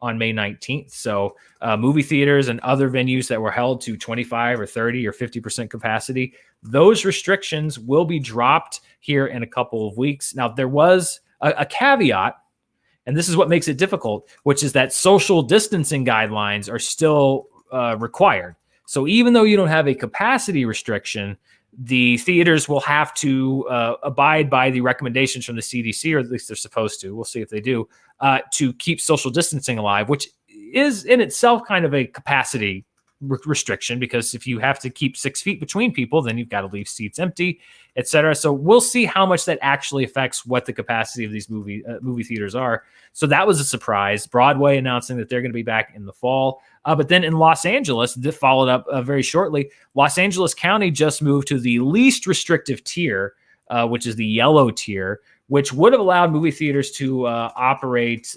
Speaker 1: on May 19th. So movie theaters and other venues that were held to 25 or 30 or 50% capacity, those restrictions will be dropped here in a couple of weeks. Now, there was a caveat, and this is what makes it difficult, which is that social distancing guidelines are still required. So even though you don't have a capacity restriction, the theaters will have to abide by the recommendations from the CDC, or at least they're supposed to. We'll see if they do, to keep social distancing alive, which is in itself kind of a capacity restriction, because if you have to keep 6 feet between people, then you've got to leave seats empty, etc. So we'll see how much that actually affects what the capacity of these movie theaters are. So that was a surprise. Broadway announcing that they're going to be back in the fall. But then in Los Angeles, that followed up very shortly. Los Angeles County just moved to the least restrictive tier, which is the yellow tier, which would have allowed movie theaters to operate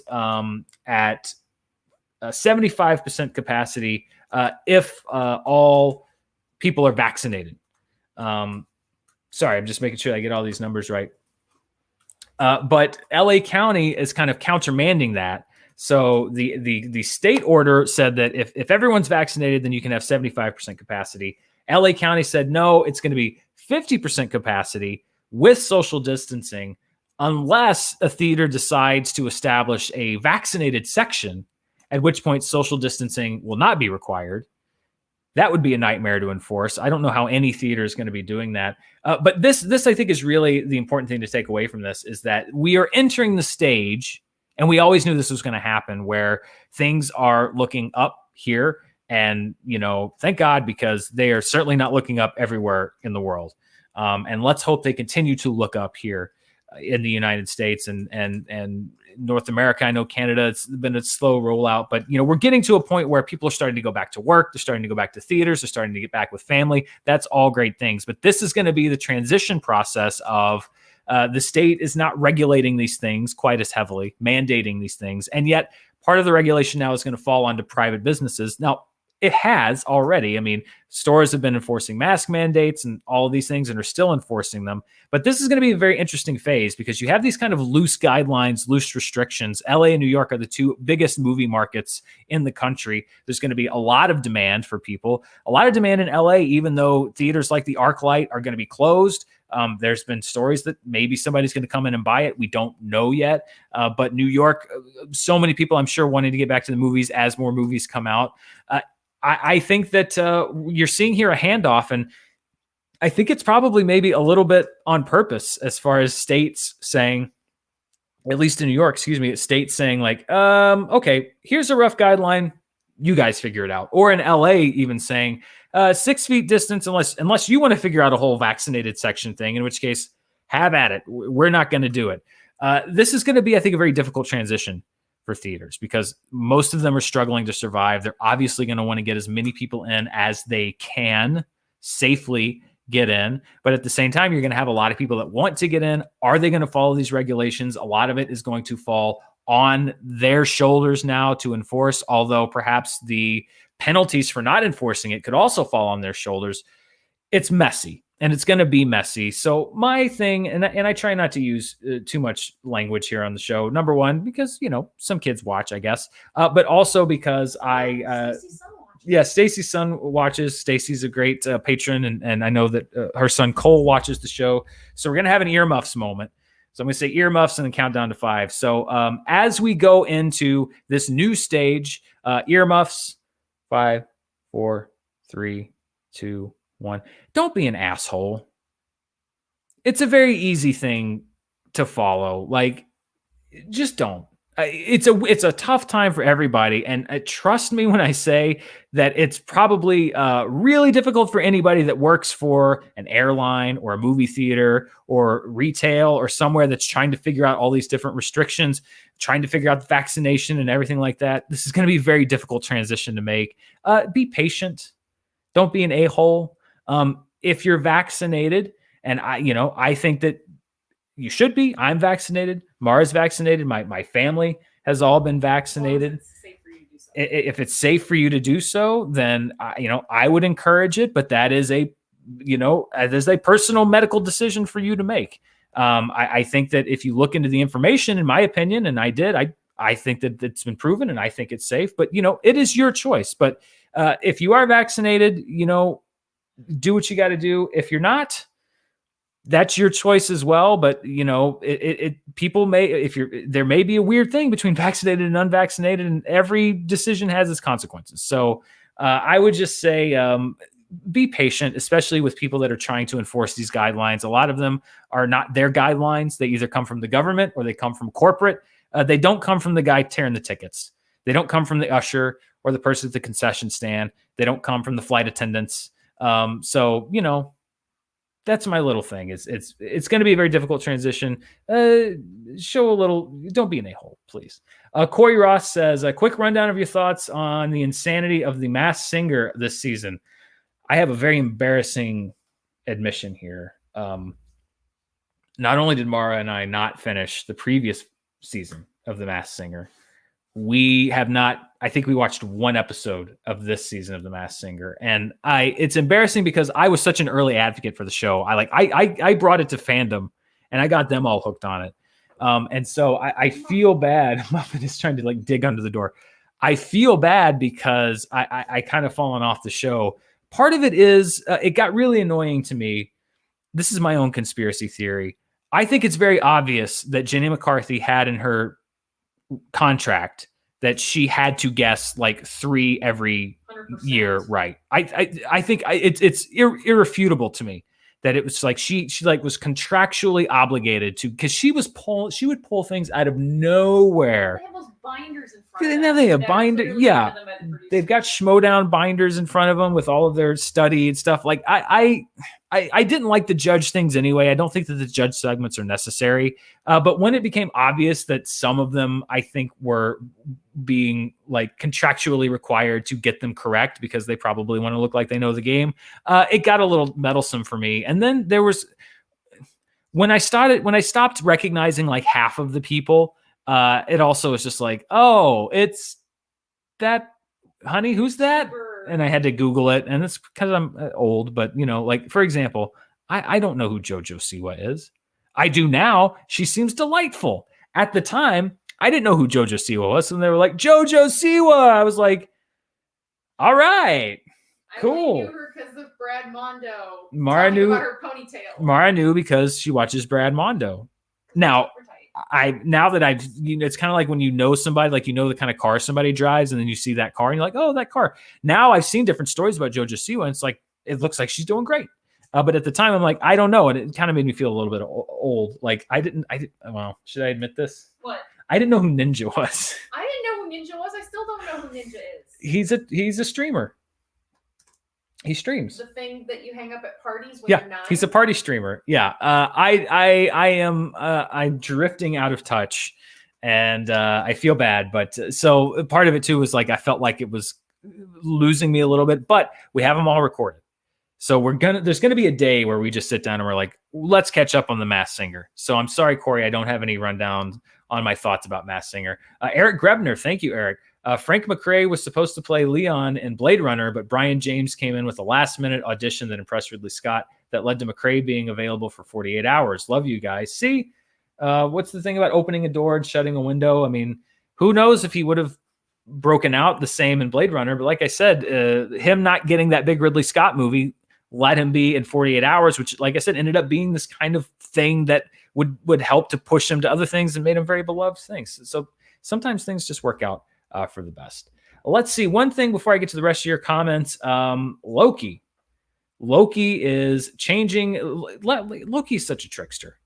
Speaker 1: at 75% capacity if all people are vaccinated. Sorry, I'm just making sure I get all these numbers right. But LA County is kind of countermanding that. So the state order said that if everyone's vaccinated, then you can have 75% capacity. LA County said, no, it's going to be 50% capacity with social distancing, unless a theater decides to establish a vaccinated section, at which point social distancing will not be required. That would be a nightmare to enforce. I don't know how any theater is going to be doing that. But this I think is really the important thing to take away from this, is that we are entering the stage, and we always knew this was going to happen, where things are looking up here. And, thank God, because they are certainly not looking up everywhere in the world. And let's hope they continue to look up here in the United States and North America. I know Canada, it's been a slow rollout, but we're getting to a point where people are starting to go back to work. They're starting to go back to theaters. They're starting to get back with family. That's all great things. But this is going to be the transition process of the state is not regulating these things quite as heavily, mandating these things. And yet part of the regulation now is going to fall onto private businesses. Now, it has already. I mean, stores have been enforcing mask mandates and all of these things and are still enforcing them. But this is going to be a very interesting phase, because you have these kind of loose guidelines, loose restrictions. LA and New York are the two biggest movie markets in the country. There's going to be a lot of demand for people, a lot of demand in LA, even though theaters like the ArcLight are going to be closed. There's been stories that maybe somebody's going to come in and buy it. We don't know yet. But New York, so many people, I'm sure, wanting to get back to the movies as more movies come out. I think that you're seeing here a handoff, and I think it's probably maybe a little bit on purpose, as far as states saying, at least in New York, excuse me, states saying like, okay, here's a rough guideline. You guys figure it out. Or in LA, even saying 6 feet distance, unless you want to figure out a whole vaccinated section thing, in which case, have at it. We're not going to do it. This is going to be, I think, a very difficult transition for theaters because most of them are struggling to survive. They're obviously going to want to get as many people in as they can safely get in. But at the same time, you're going to have a lot of people that want to get in. Are they going to follow these regulations? A lot of it is going to fall on their shoulders now to enforce, although perhaps the penalties for not enforcing it could also fall on their shoulders. It's messy. And it's going to be messy. So my thing, and I try not to use too much language here on the show. Number one, because, some kids watch, I guess. But also because Stacey's son watches. Stacey's a great patron. And I know that her son Cole watches the show. So we're going to have an earmuffs moment. So I'm going to say earmuffs and then count down to 5. So as we go into this new stage, earmuffs, 5, 4, 3, 2, 1. Don't be an asshole. It's a very easy thing to follow. Like, just don't. It's a tough time for everybody. And trust me when I say that it's probably really difficult for anybody that works for an airline or a movie theater or retail or somewhere that's trying to figure out all these different restrictions, trying to figure out the vaccination and everything like that. This is going to be a very difficult transition to make. Be patient. Don't be an a-hole. If you're vaccinated, and I think that you should be. I'm vaccinated. Mara's vaccinated. My family has all been vaccinated. If it's safe for you to do so, then I would encourage it. But that is a personal medical decision for you to make. I think that if you look into the information, in my opinion, and I think that it's been proven, and I think it's safe. But it is your choice. But if you are vaccinated, do what you got to do. If you're not, that's your choice as well. But people may, there may be a weird thing between vaccinated and unvaccinated, and every decision has its consequences. So I would just say, be patient, especially with people that are trying to enforce these guidelines. A lot of them are not their guidelines. They either come from the government or they come from corporate. They don't come from the guy tearing the tickets. They don't come from the usher or the person at the concession stand. They don't come from the flight attendants. So, that's my little thing. It's going to be a very difficult transition. Show a little, don't be an a-hole, please. Corey Ross says, a quick rundown of your thoughts on the insanity of The Masked Singer this season. I have a very embarrassing admission here. Not only did Mara and I not finish the previous season of The Masked Singer, we have not, I think we watched one episode of this season of The Masked Singer. And it's embarrassing because I was such an early advocate for the show. I brought it to fandom and I got them all hooked on it. And so I feel bad. Muffin is trying to dig under the door. I feel bad because I kind of fallen off the show. Part of it is it got really annoying to me. This is my own conspiracy theory. I think it's very obvious that Jenny McCarthy had in her contract that she had to guess 3 every 100%. Year, right? I think it's irrefutable to me that it was she was contractually obligated to, because she would pull things out of nowhere.
Speaker 9: They have those binders in front of them.
Speaker 1: They have binder, yeah. They've got Schmodown binders in front of them with all of their study and stuff. I didn't like the judge things anyway. I don't think that the judge segments are necessary. But when it became obvious that some of them, I think, were being contractually required to get them correct because they probably want to look like they know the game, it got a little meddlesome for me. And then there was, when I stopped recognizing half of the people, it also was just oh, it's that, honey, who's that? And I had to Google it, and it's because I'm old, but for example, I don't know who JoJo Siwa is. I do now. She seems delightful. At the time, I didn't know who JoJo Siwa was, and they were like, JoJo Siwa. I was like, all right, cool.
Speaker 9: I knew her because of Brad Mondo.
Speaker 1: Mara knew
Speaker 9: about her ponytail.
Speaker 1: Mara knew because she watches Brad Mondo. Now that I've, it's kind of like when you know somebody, the kind of car somebody drives, and then you see that car and you're like, oh, that car. Now I've seen different stories about JoJo Siwa, and it's it looks like she's doing great. But at the time, I'm like, I don't know. And it kind of made me feel a little bit old. Like well, should I admit this?
Speaker 9: What?
Speaker 1: I didn't know who Ninja was.
Speaker 9: I didn't know who Ninja was. I still don't know who Ninja is.
Speaker 1: He's a streamer. He streams.
Speaker 9: The thing that you hang up at parties when
Speaker 1: Yeah,
Speaker 9: you're 9?
Speaker 1: he's a party streamer. Yeah. I'm drifting out of touch, and I feel bad. But so part of it too was like I felt like it was losing me a little bit. But we have them all recorded. So there's gonna be a day where we just sit down and we're like, let's catch up on the Masked Singer. So I'm sorry, Corey, I don't have any rundown on my thoughts about Masked Singer. Eric Grebner, thank you, Eric. Frank McRae was supposed to play Leon in Blade Runner, but Brian James came in with a last-minute audition that impressed Ridley Scott that led to McRae being available for 48 hours. Love you guys. See, what's the thing about opening a door and shutting a window? I mean, who knows if he would have broken out the same in Blade Runner? But like I said, him not getting that big Ridley Scott movie let him be in 48 hours, which, like I said, ended up being this kind of thing that would help to push him to other things and made him very beloved things. So sometimes things just work out for the best. Let's see. One thing before I get to the rest of your comments, Loki. Loki is changing. Loki's such a trickster.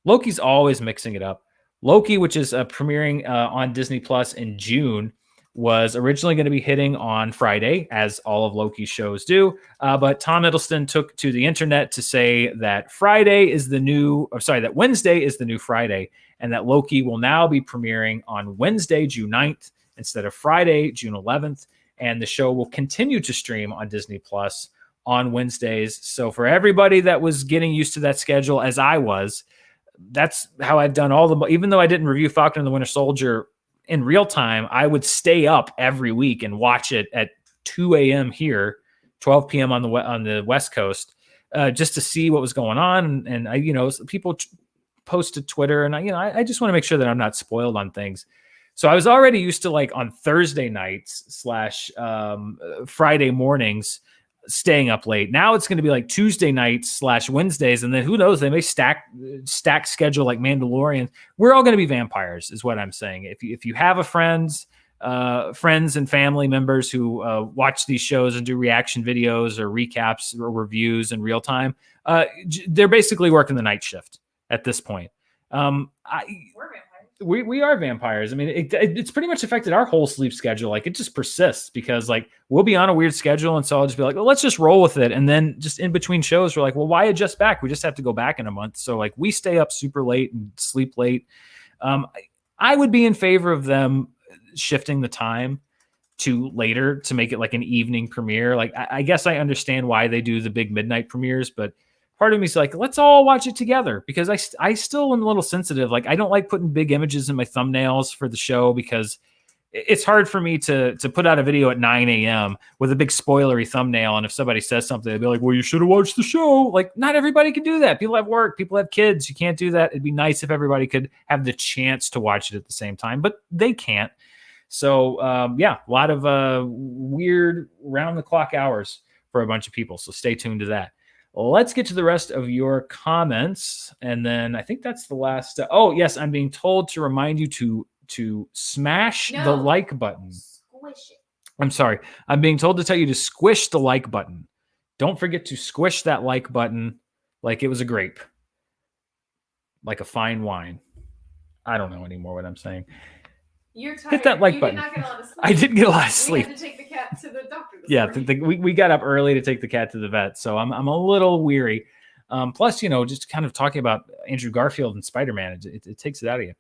Speaker 1: Loki's always mixing it up. Loki, which is premiering on Disney Plus in June, was originally going to be hitting on Friday, as all of Loki's shows do. But Tom Hiddleston took to the internet to say that that Wednesday is the new Friday, and that Loki will now be premiering on Wednesday, June 9th, instead of Friday, June 11th. And the show will continue to stream on Disney Plus on Wednesdays. So for everybody that was getting used to that schedule, as I was, that's how I've done even though I didn't review Falcon and the Winter Soldier in real time, I would stay up every week and watch it at 2 a.m. here, 12 p.m. on the West Coast, just to see what was going on. And I, people post to Twitter, and I just want to make sure that I'm not spoiled on things. So I was already used to, like, on Thursday nights / Friday mornings staying up late. Now it's going to be like Tuesday nights / Wednesdays, and then who knows, they may stack schedule like Mandalorian. We're all going to be vampires, is what I'm saying. If you have a friends and family members who watch these shows and do reaction videos or recaps or reviews in real time, they're basically working the night shift at this point. We are vampires. I mean, it's pretty much affected our whole sleep schedule. Like, it just persists because, like, we'll be on a weird schedule, and so I'll just be like, well, let's just roll with it. And then just in between shows, we're like, well, why adjust back? We just have to go back in a month. So, like, we stay up super late and sleep late. I would be in favor of them shifting the time to later to make it like an evening premiere. Like, I guess I understand why they do the big midnight premieres, but part of me is like, let's all watch it together, because I still am a little sensitive. Like, I don't like putting big images in my thumbnails for the show because it's hard for me to put out a video at 9 a.m. with a big spoilery thumbnail. And if somebody says something, they'd be like, well, you should have watched the show. Like, not everybody can do that. People have work. People have kids. You can't do that. It'd be nice if everybody could have the chance to watch it at the same time, but they can't. So, a lot of weird round-the-clock hours for a bunch of people. So stay tuned to that. Let's get to the rest of your comments. And then I think that's the last. Oh, yes, I'm being told to remind you to smash the like button.
Speaker 9: Squish it.
Speaker 1: I'm sorry. I'm being told to tell you to squish the like button. Don't forget to squish that like button like it was a grape, like a fine wine. I don't know anymore what I'm saying.
Speaker 9: You're tired.
Speaker 1: Hit that like
Speaker 9: you
Speaker 1: button.
Speaker 9: Did not get a lot of sleep.
Speaker 1: I didn't get a lot of sleep.
Speaker 9: We had to take the cat to the doctor this
Speaker 1: Yeah,
Speaker 9: morning.
Speaker 1: we got up early to take the cat to the vet, so I'm a little weary. Plus, just kind of talking about Andrew Garfield and Spider-Man, it takes it out of you.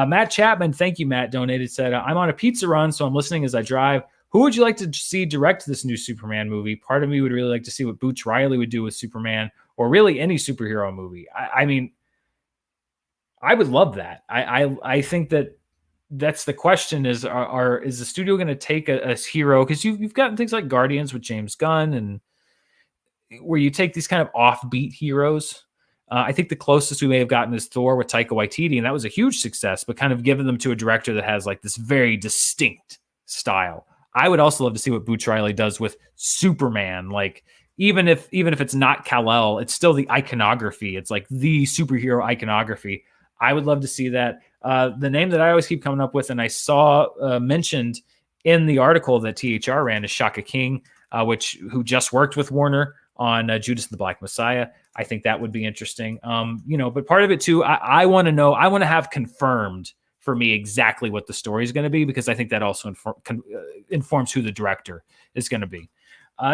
Speaker 1: Matt Chapman, thank you, Matt, donated, said, I'm on a pizza run, so I'm listening as I drive. Who would you like to see direct this new Superman movie? Part of me would really like to see what Boots Riley would do with Superman, or really any superhero movie. I mean, I would love that. I think that's the question is the studio going to take a hero? Because you've gotten things like Guardians with James Gunn, and where you take these kind of offbeat heroes. I think the closest we may have gotten is Thor with Taika Waititi, and that was a huge success, but kind of given them to a director that has like this very distinct style. I would also love to see what Boots Riley does with Superman. Like, even if it's not Kal-El, it's still the iconography. It's like the superhero iconography. I would love to see that. The name that I always keep coming up with, and I saw mentioned in the article that THR ran, is Shaka King, who just worked with Warner on Judas and the Black Messiah. I think that would be interesting. But part of it too, I want to know, I want to have confirmed for me exactly what the story is going to be, because I think that also informs who the director is going to be.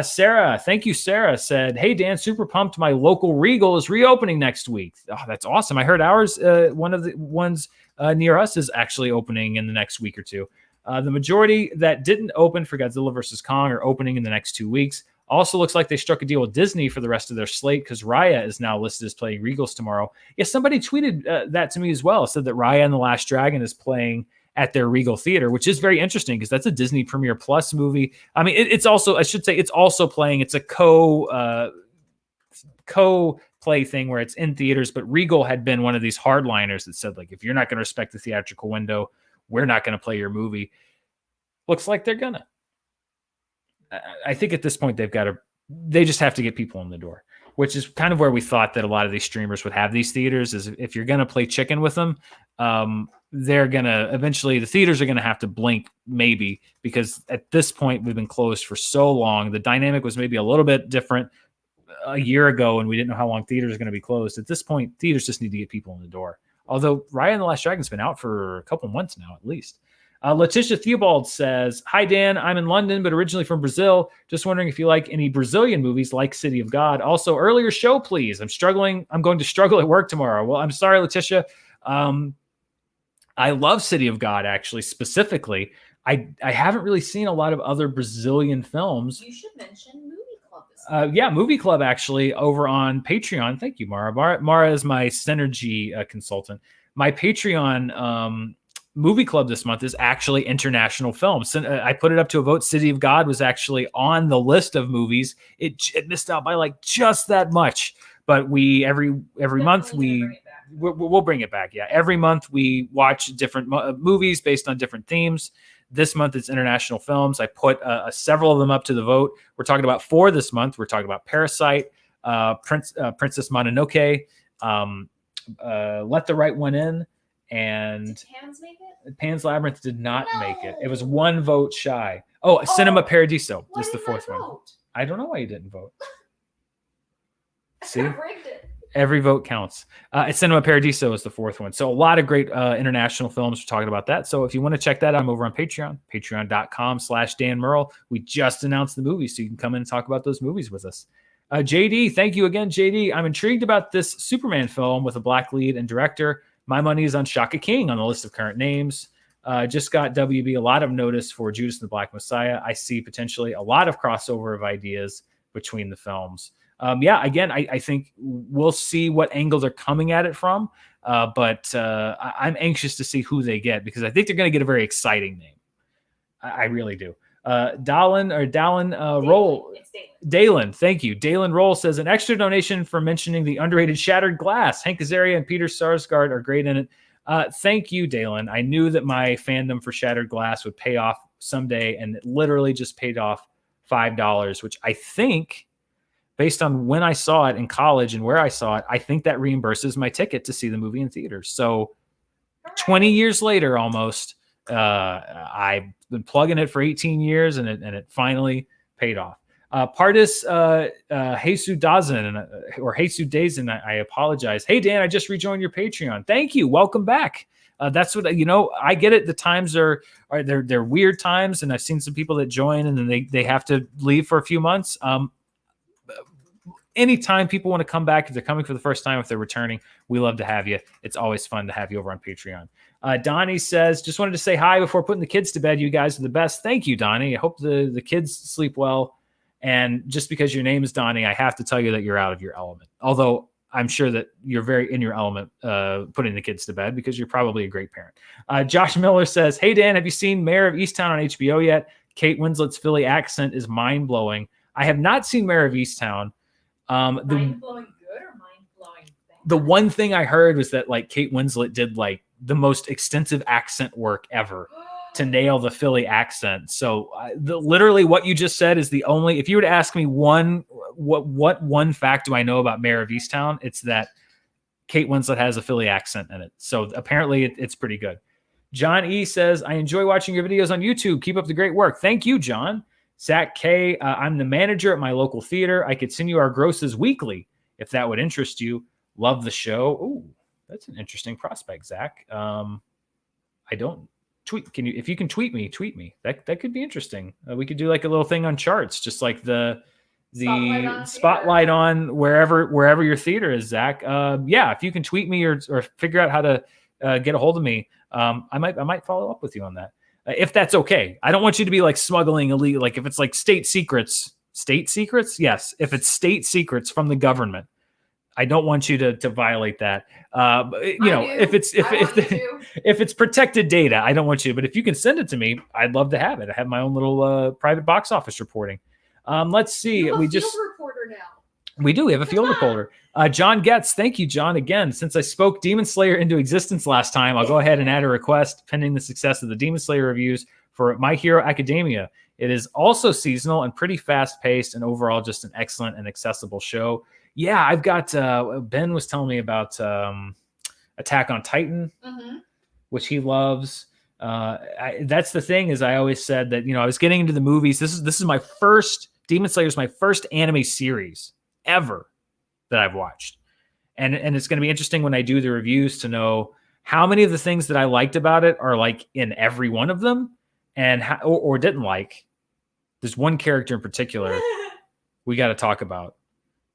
Speaker 1: Sarah, thank you. Sarah said, "Hey Dan, super pumped. My local Regal is reopening next week." Oh, that's awesome. I heard ours, one of the ones near us, is actually opening in the next week or two. The majority that didn't open for Godzilla vs. Kong are opening in the next 2 weeks. Also looks like they struck a deal with Disney for the rest of their slate, because Raya is now listed as playing Regals tomorrow. Yeah, somebody tweeted that to me as well. Said that Raya and the Last Dragon is playing at their Regal Theater, which is very interesting because that's a Disney Premiere Plus movie. I mean, it's also, I should say, it's also playing. It's a co-play thing where it's in theaters, but Regal had been one of these hardliners that said, like, if you're not going to respect the theatrical window, we're not going to play your movie. Looks like they're gonna. I think at this point they just have to get people in the door, which is kind of where we thought that a lot of these streamers would have these theaters. Is if you're going to play chicken with them, they're going to eventually, the theaters are going to have to blink, maybe, because at this point we've been closed for so long. The dynamic was maybe a little bit different a year ago, and we didn't know how long theaters are going to be closed. At this point, theaters just need to get people in the door. Although Raya and the Last Dragon's been out for a couple months now, at least. Letitia Theobald says, "Hi, Dan. I'm in London, but originally from Brazil. Just wondering if you like any Brazilian movies like City of God. Also, earlier show, please. I'm going to struggle at work tomorrow." Well, I'm sorry, Letitia. I love City of God, actually, specifically. I haven't really seen a lot of other Brazilian films.
Speaker 9: You should mention Movie Club.
Speaker 1: Yeah, Movie Club, actually, over on Patreon. Thank you, Mara. Mara is my Synergy consultant. My Patreon Movie Club this month is actually international films. I put it up to a vote. City of God was actually on the list of movies. It missed out by like just that much. But we every month we'll bring it back. Yeah, every month we watch different movies based on different themes. This month it's international films. I put several of them up to the vote. We're talking about 4 this month. We're talking about Parasite, Princess Mononoke, Let the Right One In. And
Speaker 9: did Pan's make it?
Speaker 1: Pan's Labyrinth did not make it. It was 1 vote shy. Oh, Cinema Paradiso was the 4th one. I don't know why you didn't vote. See? Every vote counts. Cinema Paradiso was the 4th one. So a lot of great international films. We're talking about that. So if you want to check that out, I'm over on Patreon, patreon.com/Dan Murrell. We just announced the movies, so you can come in and talk about those movies with us. JD, thank you again, JD. I'm intrigued about this Superman film with a black lead and director. My money is on Shaka King on the list of current names. Just got WB a lot of notice for Judas and the Black Messiah. I see potentially a lot of crossover of ideas between the films. Again, I think we'll see what angle they're coming at it from. But I'm anxious to see who they get, because I think they're going to get a very exciting name. I really do. Dallin Roll. Dalen, thank you. Dalen Roll says, "An extra donation for mentioning the underrated Shattered Glass. Hank Azaria and Peter Sarsgaard are great in it." Thank you, Dalen. I knew that my fandom for Shattered Glass would pay off someday, and it literally just paid off $5, which I think, based on when I saw it in college and where I saw it, I think that reimburses my ticket to see the movie in theaters. So 20 years later, almost, I've been plugging it for 18 years, and it finally paid off. Pardis Jesus Dazen, or Jesus Dazen, I apologize. "Hey Dan, I just rejoined your Patreon." Thank you. Welcome back. That's what, I get it. The times are they're weird times, and I've seen some people that join and then they have to leave for a few months. Anytime people want to come back, if they're coming for the first time, if they're returning, we love to have you. It's always fun to have you over on Patreon. Donnie says, "Just wanted to say hi before putting the kids to bed. You guys are the best." Thank you, Donnie. I hope the kids sleep well. And just because your name is Donnie, I have to tell you that you're out of your element. Although I'm sure that you're very in your element putting the kids to bed, because you're probably a great parent. Josh Miller says, "Hey, Dan, have you seen Mayor of Easttown on HBO yet? Kate Winslet's Philly accent is mind-blowing." I have not seen Mayor of Easttown.
Speaker 9: Mind-blowing good or mind-blowing bad?
Speaker 1: The one thing I heard was that like Kate Winslet did like the most extensive accent work ever to nail the Philly accent. So literally what you just said is the only, if you were to ask me what one fact do I know about Mayor of Easttown, it's that Kate Winslet has a Philly accent in it. So apparently it's pretty good. John E says, "I enjoy watching your videos on YouTube. Keep up the great work." Thank you, John. Zach K, I'm the manager at my local theater. I could send you our grosses weekly if that would interest you. Love the show. Ooh, that's an interesting prospect, Zach. I don't tweet. Can you? If you can tweet me. That could be interesting. We could do like a little thing on charts, just like the spotlight on wherever your theater is, Zach. Yeah, if you can tweet me or figure out how to get a hold of me, I might follow up with you on that. If that's okay. I don't want you to be like smuggling illegal, like if it's like state secrets. Yes. If it's state secrets from the government, I don't want you to violate that. If it's protected data, I don't want you. But if you can send it to me, I'd love to have it. I have my own little private box office reporting. Let's see.
Speaker 9: You have a field reporter now.
Speaker 1: We do. We have a field reporter. John Getz. Thank you, John. Again, since I spoke Demon Slayer into existence last time, I'll go ahead and add a request pending the success of the Demon Slayer reviews for My Hero Academia. It is also seasonal and pretty fast paced and overall just an excellent and accessible show. Yeah, I've got Ben was telling me about Attack on Titan, which he loves. That's the thing is I always said that, I was getting into the movies. This is my first Demon Slayer is my first anime series ever that I've watched. And it's going to be interesting when I do the reviews to know how many of the things that I liked about it are like in every one of them and or didn't like. There's one character in particular we got to talk about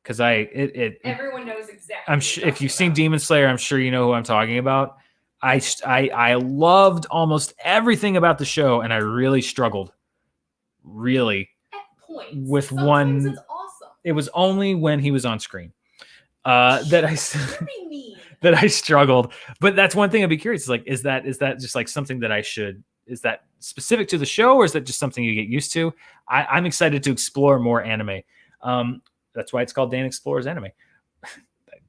Speaker 1: because
Speaker 9: everyone knows exactly.
Speaker 1: If you've seen Demon Slayer, I'm sure you know who I'm talking about. I loved almost everything about the show, and I really struggled. Really,
Speaker 9: at points
Speaker 1: with
Speaker 9: sometimes
Speaker 1: one.
Speaker 9: It's awesome.
Speaker 1: It was only when he was on screen that I struggled. But that's one thing I'd be curious. Like, is that just like something that I should? Is that specific to the show, or is that just something you get used to? I'm excited to explore more anime. That's why it's called Dan Explores Anime. I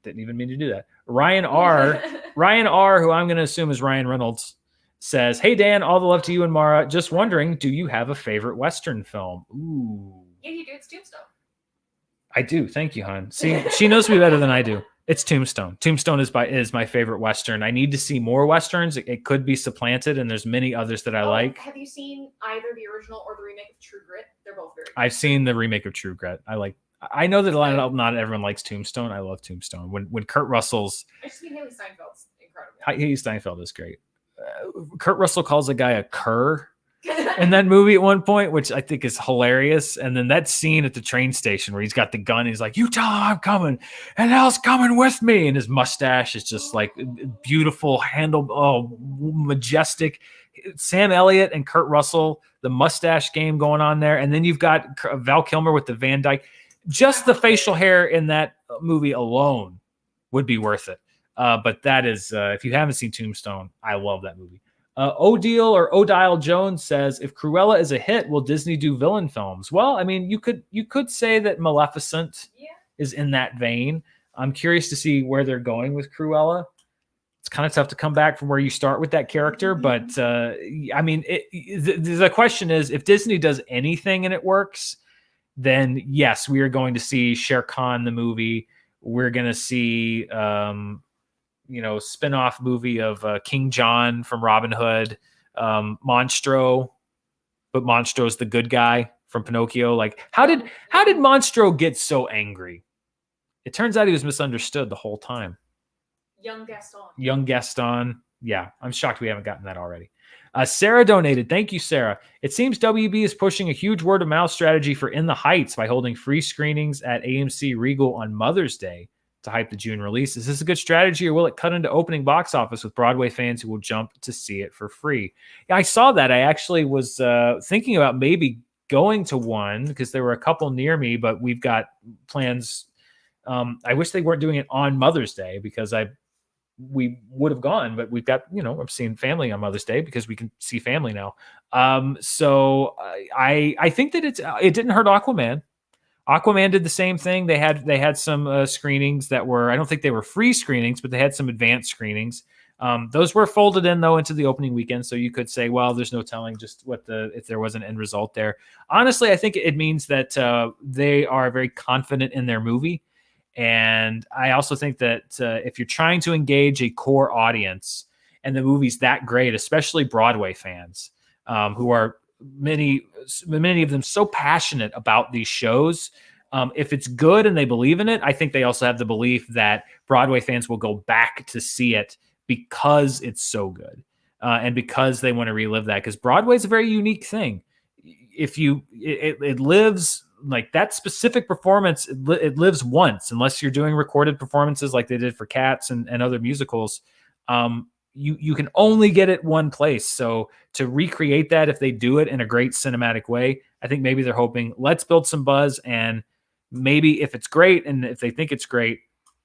Speaker 1: didn't even mean to do that. Ryan R, who I'm going to assume is Ryan Reynolds, says, "Hey Dan, all the love to you and Mara. Just wondering, do you have a favorite Western film?" Ooh.
Speaker 9: Yeah, you do. It's Tombstone.
Speaker 1: I do. Thank you, hon. See, she knows me better than I do. It's Tombstone. Tombstone is my favorite Western. I need to see more Westerns. It could be supplanted, and there's many others that I like.
Speaker 9: Have you seen either the original or the remake of True Grit? They're both very good.
Speaker 1: I've seen the remake of True Grit. I know that not everyone likes Tombstone. I love Tombstone. When Kurt Russell's...
Speaker 9: I just mean Haley Steinfeld's incredible.
Speaker 1: Haley Steinfeld is great. Kurt Russell calls a guy a cur in that movie at one point, which I think is hilarious. And then that scene at the train station where he's got the gun, he's like, "You tell him I'm coming, and Al's coming with me." And his mustache is just like beautiful, majestic. Sam Elliott and Kurt Russell, the mustache game going on there. And then you've got Val Kilmer with the Van Dyke. Just the facial hair in that movie alone would be worth it. But that is, if you haven't seen Tombstone, I love that movie. Odile Jones says, "If Cruella is a hit, will Disney do villain films?" Well, I mean, you could say that Maleficent is in that vein. I'm curious to see where they're going with Cruella. It's kind of tough to come back from where you start with that character, but I mean, the question is, if Disney does anything and it works, then yes, we are going to see Shere Khan the movie. We're going to see spin-off movie of King John from Robin Hood, Monstro, but Monstro's the good guy from Pinocchio. Like, how did Monstro get so angry? It turns out he was misunderstood the whole time. Young Gaston. Yeah, I'm shocked we haven't gotten that already. Sarah donated. Thank you, Sarah. "It seems WB is pushing a huge word-of-mouth strategy for In the Heights by holding free screenings at AMC Regal on Mother's Day to hype the June release. Is this a good strategy, or will it cut into opening box office with Broadway fans who will jump to see it for free?" Yeah, I saw that. I actually was thinking about maybe going to one because there were a couple near me, but we've got plans. I wish they weren't doing it on Mother's Day because we would have gone, but we've got, I'm seeing family on Mother's Day because we can see family now. So I think that it didn't hurt Aquaman. Aquaman did the same thing. They had some screenings that were, I don't think they were free screenings, but they had some advanced screenings. Those were folded in though into the opening weekend. So you could say, well, there's no telling just if there was an end result there. Honestly, I think it means that they are very confident in their movie. And I also think that if you're trying to engage a core audience and the movie's that great, especially Broadway fans who are many of them so passionate about these shows. If it's good and they believe in it, I think they also have the belief that Broadway fans will go back to see it because it's so good, and because they want to relive that. Because Broadway is a very unique thing. If it lives, like that specific performance, it lives once, unless you're doing recorded performances like they did for Cats and other musicals. You can only get it one place. So to recreate that, if they do it in a great cinematic way, I think maybe they're hoping, let's build some buzz, and maybe if it's great and if they think it's great,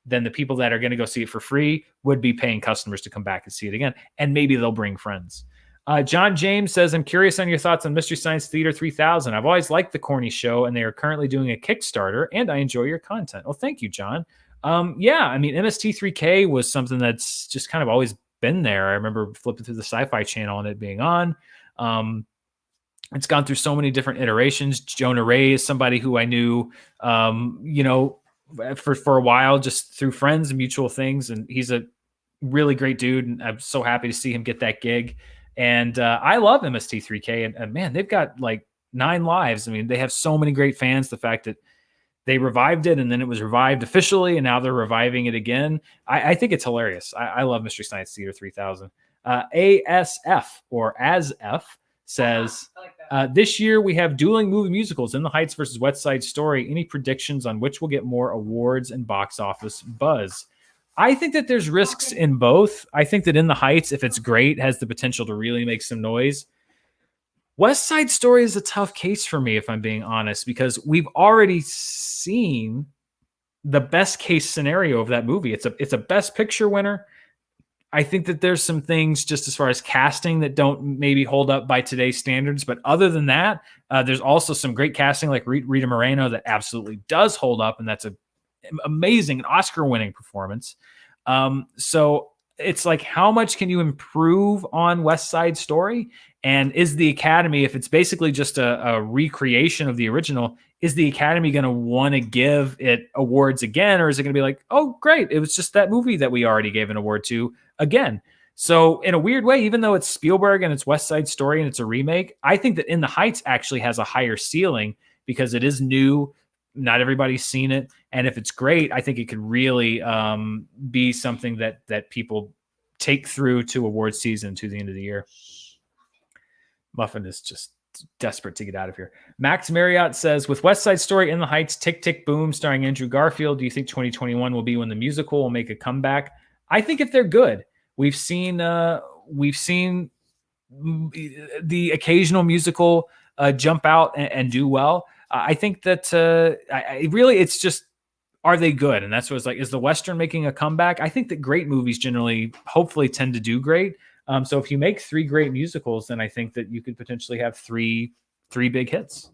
Speaker 1: then the people that are going to go see it for free would be paying customers to come back and see it again. And maybe they'll bring friends. John James says, I'm curious on your thoughts on Mystery Science Theater 3000. I've always liked the corny show, and they are currently doing a Kickstarter, and I enjoy your content. Well, thank you, John. Yeah, I mean, MST3K was something that's just kind of always been there. I remember flipping through the Sci-Fi Channel and it being on. It's gone through so many different iterations. Jonah Ray is somebody who I knew, for a while, just through friends and mutual things. And he's a really great dude. And I'm so happy to see him get that gig. And I love MST3K. And man, they've got like 9 lives. I mean, they have so many great fans. The fact that they revived it and then it was revived officially and now they're reviving it again. I think it's hilarious. I love Mystery Science Theater 3000. ASF or ASF says, this year we have dueling movie musicals, In the Heights versus West Side Story. Any predictions on which will get more awards and box office buzz? I think that there's risks in both. I think that In the Heights, if it's great, has the potential to really make some noise. West Side Story is a tough case for me, if I'm being honest, because we've already seen the best case scenario of that movie. It's a Best Picture winner. I think that there's some things just as far as casting that don't maybe hold up by today's standards. But other than that, there's also some great casting like Rita Moreno that absolutely does hold up. And that's an amazing Oscar-winning performance. So it's like, how much can you improve on West Side Story? And is the Academy, if it's basically just a recreation of the original, is the Academy going to want to give it awards again? Or is it going to be like, oh, great, it was just that movie that we already gave an award to again? So in a weird way, even though it's Spielberg and it's West Side Story and it's a remake, I think that In the Heights actually has a higher ceiling because it is new. Not everybody's seen it. And if it's great, I think it could really be something that people take through to award season to the end of the year. Muffin is just desperate to get out of here. Max Marriott says, with West Side Story, In the Heights, Tick, Tick, Boom, starring Andrew Garfield, do you think 2021 will be when the musical will make a comeback? I think if they're good. We've seen the occasional musical jump out and do well. I think that it's just, are they good? And that's what it's like. Is the Western making a comeback? I think that great movies generally, hopefully, tend to do great. So if you make 3 great musicals, then I think that you could potentially have three big hits.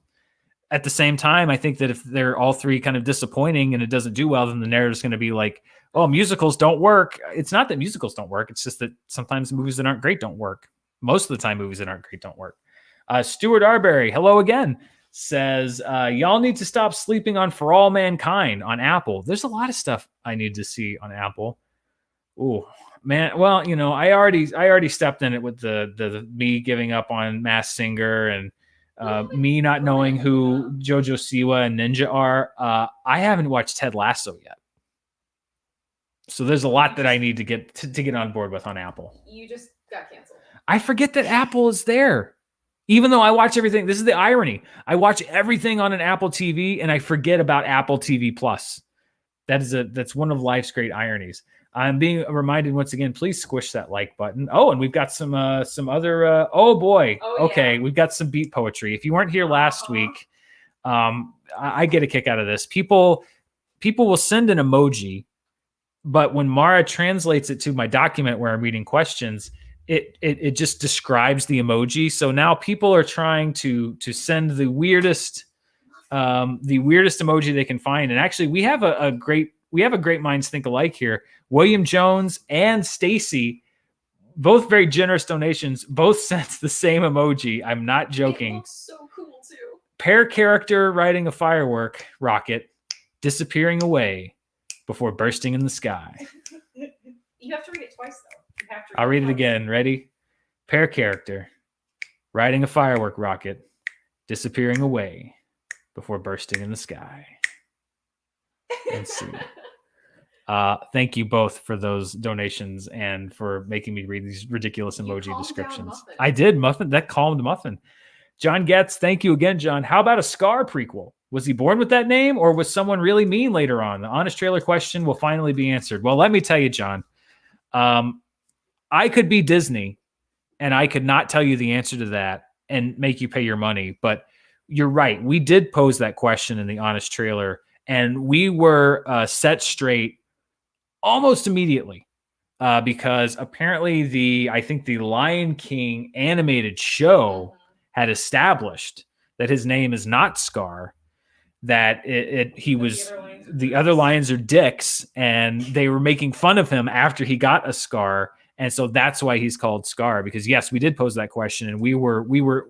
Speaker 1: At the same time, I think that if they're all 3 kind of disappointing and it doesn't do well, then the narrative's going to be like, oh, musicals don't work. It's not that musicals don't work. It's just that sometimes movies that aren't great don't work. Most of the time, movies that aren't great don't work. Stuart Arbery, hello again, says, y'all need to stop sleeping on For All Mankind on Apple. There's a lot of stuff I need to see on Apple. Ooh. Man, well, I already stepped in it with the me giving up on Masked Singer and me not knowing who Jojo Siwa and Ninja are. I haven't watched Ted Lasso yet, so there's a lot that I need to get on board with on Apple.
Speaker 9: You just got canceled.
Speaker 1: I forget that Apple is there, even though I watch everything. This is the irony: I watch everything on an Apple TV, and I forget about Apple TV Plus. That's one of life's great ironies. I'm being reminded once again, please squish that like button. Oh, and we've got some other, oh boy. Oh, okay. Yeah. We've got some beat poetry. If you weren't here last week, I get a kick out of this. People will send an emoji, but when Mara translates it to my document where I'm reading questions, it just describes the emoji. So now people are trying to send the weirdest emoji they can find. And actually we have a great minds think alike here. William Jones and Stacy, both very generous donations, both sent the same emoji. I'm not joking.
Speaker 9: It looks so cool too.
Speaker 1: Pair character riding a firework rocket, disappearing away before bursting in the sky.
Speaker 9: You have to read it twice though.
Speaker 1: I'll read it again. Ready? Pair character riding a firework rocket, disappearing away before bursting in the sky. And see. Thank you both for those donations and for making me read these ridiculous emoji descriptions. I did, Muffin. That calmed Muffin. John Getz, thank you again, John. How about a Scar prequel? Was he born with that name, or was someone really mean later on? The honest trailer question will finally be answered. Well, let me tell you, John. I could be Disney, and I could not tell you the answer to that and make you pay your money. But you're right. We did pose that question in the honest trailer, and we were set straight almost immediately because apparently I think the Lion King animated show had established that his name is not Scar, that the other lions are dicks, and they were making fun of him after he got a scar. And so that's why he's called Scar, because yes, we did pose that question, and we were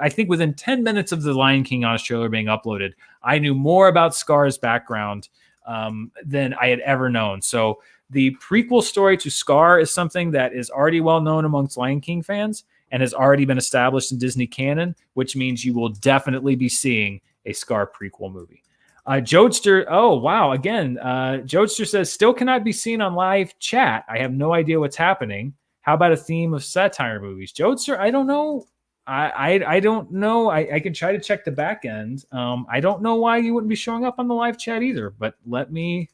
Speaker 1: I think within 10 minutes of the Lion King honest trailer being uploaded, I knew more about Scar's background than I had ever known. So the prequel story to Scar is something that is already well known amongst Lion King fans and has already been established in Disney canon, which means you will definitely be seeing a Scar prequel movie. Jodester, oh wow, again, Jodester says, still cannot be seen on live chat. I have no idea what's happening. How about a theme of satire movies? Jodester, I don't know. I don't know. I can try to check the back end. I don't know why you wouldn't be showing up on the live chat either, but let me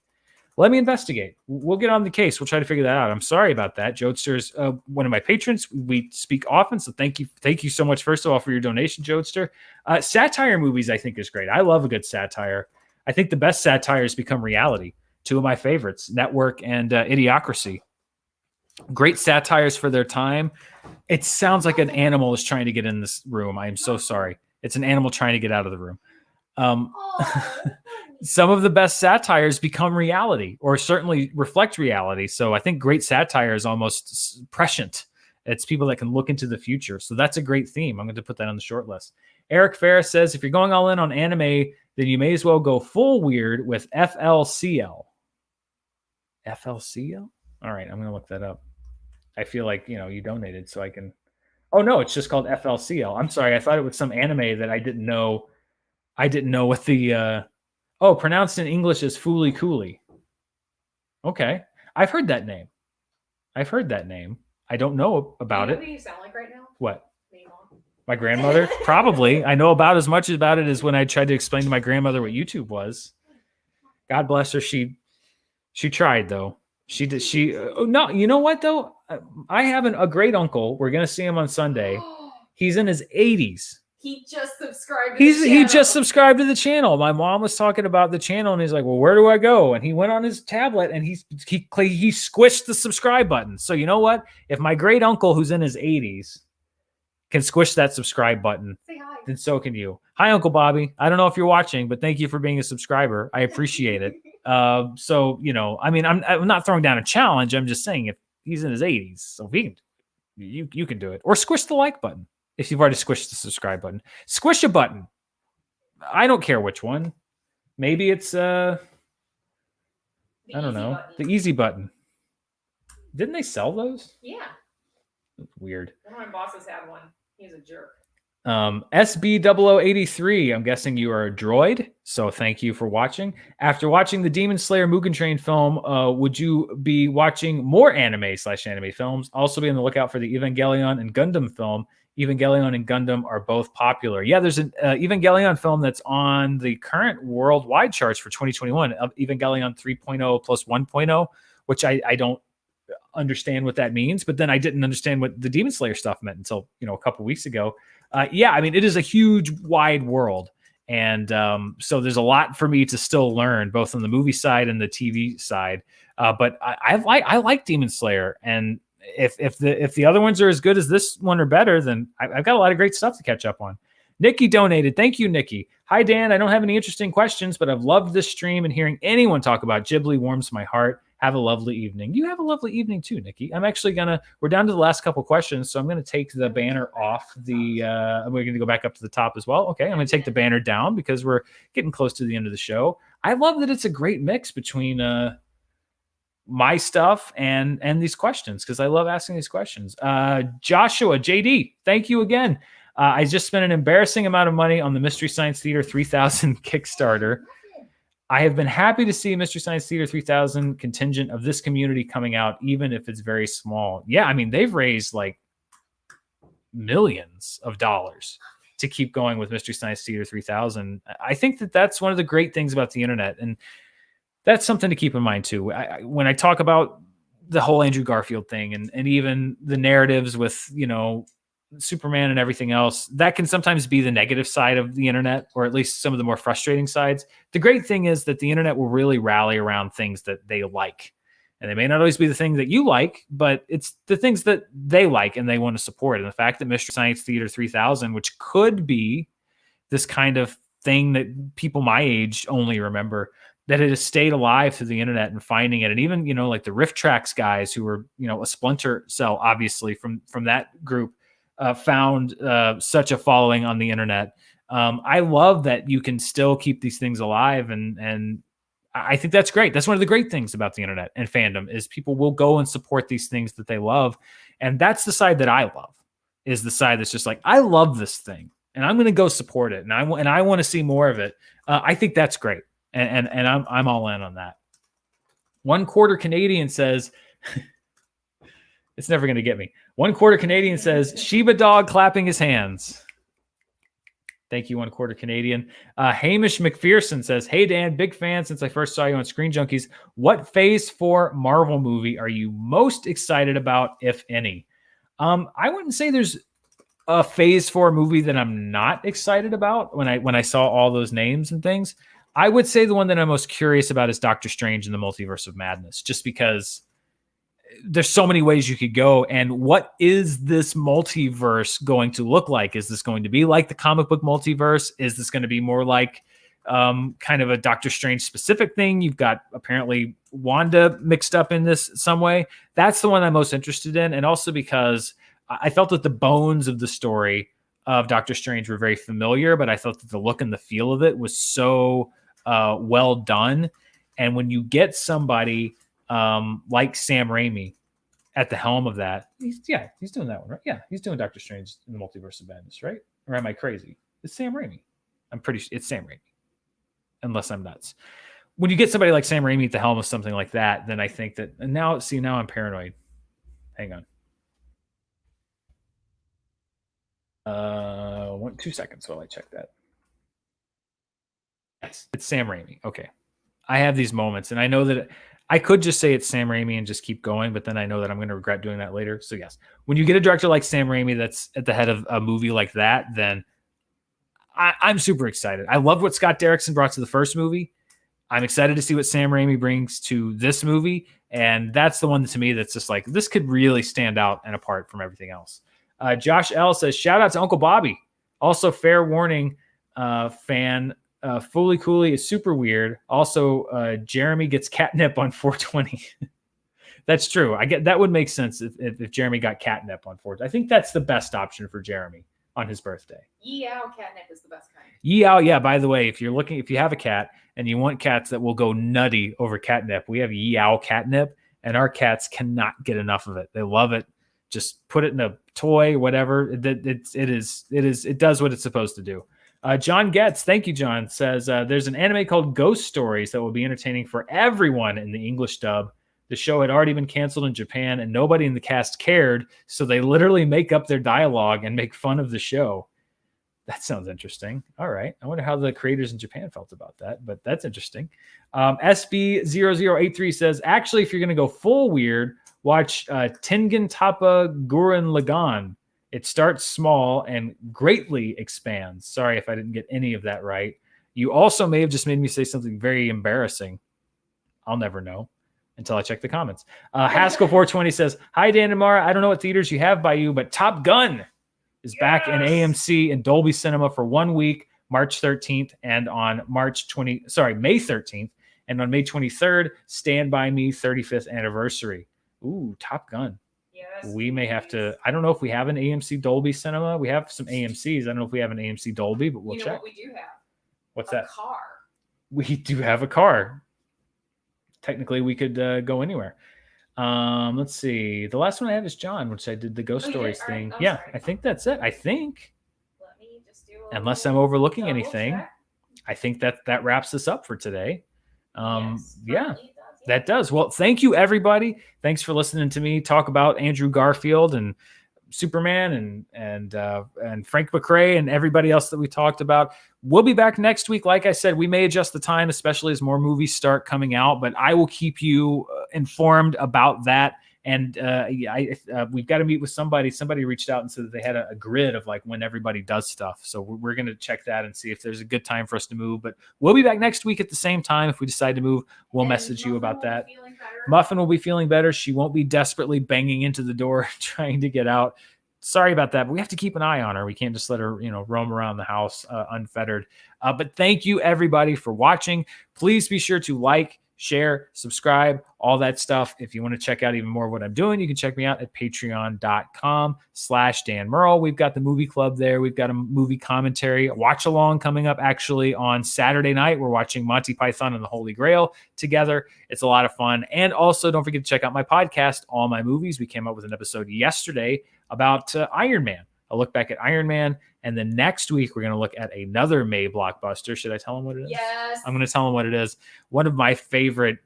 Speaker 1: investigate. We'll get on the case. We'll try to figure that out. I'm sorry about that. Jodester's one of my patrons. We speak often, so thank you so much, first of all, for your donation, Jodester. Satire movies, I think, is great. I love a good satire. I think the best satires become reality. Two of my favorites, Network and Idiocracy. Great satires for their time. It sounds like an animal is trying to get in this room. I am so sorry. It's an animal trying to get out of the room. Some of the best satires become reality, or certainly reflect reality. So I think great satire is almost prescient. It's people that can look into the future. So that's a great theme. I'm going to put that on the short list. Eric Ferris says, if you're going all in on anime, then you may as well go full weird with FLCL. FLCL? All right, I'm going to look that up. I feel like, you donated so I can. Oh, no, it's just called FLCL. I'm sorry. I thought it was some anime that I didn't know. I didn't know what the. Pronounced in English as Fooly Cooly. Okay. I've heard that name. I don't know about it.
Speaker 9: What do you sound like right now?
Speaker 1: What? My grandmother? Probably. I know about as much about it as when I tried to explain to my grandmother what YouTube was. God bless her. She tried, though. She did. No, you know what, though? I have a great uncle. We're going to see him on Sunday. He's in his 80s.
Speaker 9: He just subscribed to the channel.
Speaker 1: He just subscribed to the channel. My mom was talking about the channel, and he's like, well, where do I go? And he went on his tablet, and he squished the subscribe button. So you know what? If my great uncle, who's in his 80s, can squish that subscribe button, then so can you. Hi, Uncle Bobby. I don't know if you're watching, but thank you for being a subscriber. I appreciate it. So, I'm not throwing down a challenge. I'm just saying if he's in his 80s, so if he can, you can do it. Or squish the like button. If you've already squished the subscribe button, squish a button. I don't care which one. Maybe it's I don't know, the easy button. Didn't they sell those?
Speaker 9: Yeah.
Speaker 1: That's weird.
Speaker 9: One of my bosses had one. He's a jerk.
Speaker 1: SB0083, I'm guessing you are a droid, so thank you for watching. After watching the Demon Slayer Mugen Train film, would you be watching more anime/anime films? Also be on the lookout for the Evangelion and Gundam film. Evangelion and Gundam are both popular. Yeah, there's an Evangelion film that's on the current worldwide charts for 2021, Evangelion 3.0 plus 1.0, which I don't understand what that means, but then I didn't understand what the Demon Slayer stuff meant until, a couple weeks ago. It is a huge, wide world. And so there's a lot for me to still learn, both on the movie side and the TV side. But I like Demon Slayer, and if the other ones are as good as this one or better, then I've got a lot of great stuff to catch up on. Nikki donated. Thank you, Nikki. Hi, Dan. I don't have any interesting questions, but I've loved this stream, and hearing anyone talk about Ghibli warms my heart. Have a lovely evening. You have a lovely evening too, Nikki. I'm actually we're down to the last couple questions, so I'm going to take the banner off we're going to go back up to the top as well. Okay, I'm going to take the banner down because we're getting close to the end of the show. I love that it's a great mix between my stuff and these questions, because I love asking these questions. Joshua JD, thank you again. I just spent an embarrassing amount of money on the Mystery Science Theater 3000 Kickstarter. I have been happy to see Mystery Science Theater 3000 contingent of this community coming out, even if it's very small. Yeah, I mean, they've raised like millions of dollars to keep going with Mystery Science Theater 3000. I think that that's one of the great things about the internet. And that's something to keep in mind too. When I talk about the whole Andrew Garfield thing and even the narratives with, you know, Superman and everything else, that can sometimes be the negative side of the internet, or at least some of the more frustrating sides. The great thing is that the internet will really rally around things that they like. And they may not always be the thing that you like, but it's the things that they like and they want to support. And the fact that Mystery Science Theater 3000, which could be this kind of thing that people my age only remember, that it has stayed alive through the internet and finding it. And even, you know, like the Rift Tracks guys who were, you know, a Splinter Cell, obviously from that group, found such a following on the internet. I love that you can still keep these things alive, and I think that's great. That's one of the great things about the internet and fandom is people will go and support these things that they love, and that's the side that I love. Is the side that's just like, I love this thing, and I'm going to go support it, and I want to see more of it. I think that's great, and I'm all in on that. 1/4 Canadian says. It's never going to get me. 1/4 Canadian says, Shiba dog clapping his hands. Thank you, 1/4 Canadian. Hamish McPherson says, hey, Dan, big fan since I first saw you on Screen Junkies. What Phase 4 Marvel movie are you most excited about, if any? I wouldn't say there's a Phase 4 movie that I'm not excited about when I saw all those names and things. I would say the one that I'm most curious about is Doctor Strange in the Multiverse of Madness, just because there's so many ways you could go. And what is this multiverse going to look like? Is this going to be like the comic book multiverse? Is this going to be more like kind of a Doctor Strange specific thing? You've got apparently Wanda mixed up in this some way. That's the one I'm most interested in. And also because I felt that the bones of the story of Doctor Strange were very familiar, but I thought that the look and the feel of it was so well done. And when you get somebody like Sam Raimi at the helm of that, he's doing that one, right? Yeah, he's doing Doctor Strange in the Multiverse of Madness, right? Or am I crazy? It's Sam Raimi. I'm pretty sure it's Sam Raimi, unless I'm nuts. When you get somebody like Sam Raimi at the helm of something like that, then I think that, and now I'm paranoid. Hang on. 2 seconds while I check that. Yes, it's Sam Raimi. Okay. I have these moments, and I know that I could just say it's Sam Raimi and just keep going, but then I know that I'm going to regret doing that later. So yes, when you get a director like Sam Raimi that's at the head of a movie like that, then I'm super excited. I love what Scott Derrickson brought to the first movie. I'm excited to see what Sam Raimi brings to this movie, and that's the one to me that's just like, this could really stand out and apart from everything else. Josh L says, shout out to Uncle Bobby. Also, fair warning, fan. Fooly Cooley is super weird. Also, Jeremy gets catnip on 420. That's true. I get that would make sense if Jeremy got catnip on 420. I think that's the best option for Jeremy on his birthday.
Speaker 9: Yeow catnip is the best kind.
Speaker 1: Yeow, yeah. By the way, if you have a cat and you want cats that will go nutty over catnip, we have Yeow catnip, and our cats cannot get enough of it. They love it. Just put it in a toy, whatever. It does what it's supposed to do. John Getz, thank you, John, says there's an anime called Ghost Stories that will be entertaining for everyone in the English dub. The show had already been canceled in Japan, and nobody in the cast cared, so they literally make up their dialogue and make fun of the show. That sounds interesting. All right. I wonder how the creators in Japan felt about that, but that's interesting. SB0083 says, actually, if you're going to go full weird, watch Tengen Toppa Gurren Lagann. It starts small and greatly expands. Sorry if I didn't get any of that right. You also may have just made me say something very embarrassing. I'll never know until I check the comments. Haskell420 says, hi, Dan and Mara. I don't know what theaters you have by you, but Top Gun is back in AMC and Dolby Cinema for 1 week, March 13th, and on May 13th, and on May 23rd, Stand By Me 35th anniversary. Ooh, Top Gun.
Speaker 9: Yes,
Speaker 1: we may have to. I don't know if we have an AMC Dolby Cinema. We have some AMCs. I don't know if we have an AMC Dolby, but we'll check.
Speaker 9: What we do have?
Speaker 1: What's
Speaker 9: a
Speaker 1: that?
Speaker 9: Car.
Speaker 1: We do have a car. technically we could go anywhere. Let's see. The last one I have is John, which I did the Ghost Stories thing.
Speaker 9: Right.
Speaker 1: Yeah,
Speaker 9: Sorry.
Speaker 1: I think that's it. I think,
Speaker 9: Let me just do
Speaker 1: unless I'm overlooking
Speaker 9: double
Speaker 1: anything,
Speaker 9: check.
Speaker 1: I think that wraps this up for today.
Speaker 9: Yes,
Speaker 1: Yeah,
Speaker 9: currently it does,
Speaker 1: that does. Well, thank you, everybody. Thanks for listening to me talk about Andrew Garfield and Superman and Frank McRae and everybody else that we talked about. We'll be back next week. Like I said, we may adjust the time, especially as more movies start coming out, but I will keep you informed about that. And we've got to meet with somebody. Somebody reached out and said that they had a grid of like when everybody does stuff. So we're going to check that and see if there's a good time for us to move. But we'll be back next week at the same time. If we decide to move, we'll message you about that. Muffin will be feeling better. She won't be desperately banging into the door trying to get out. Sorry about that, but we have to keep an eye on her. We can't just let her, roam around the house unfettered. But thank you, everybody, for watching. Please be sure to like, share, subscribe, all that stuff. If you want to check out even more of what I'm doing, you can check me out at patreon.com/Dan Murrell. We've got the movie club there. We've got a movie commentary watch along coming up actually on Saturday night. We're watching Monty Python and the Holy Grail together. It's a lot of fun. And also don't forget to check out my podcast, All My Movies. We came up with an episode yesterday about Iron Man. A look back at Iron Man. And then next week, we're going to look at another May blockbuster. Should I tell them what it is?
Speaker 9: Yes.
Speaker 1: I'm going to tell them what it is. One of my favorite,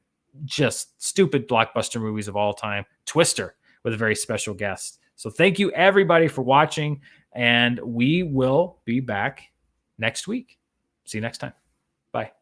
Speaker 1: just stupid blockbuster movies of all time, Twister, with a very special guest. So thank you, everybody, for watching. And we will be back next week. See you next time. Bye.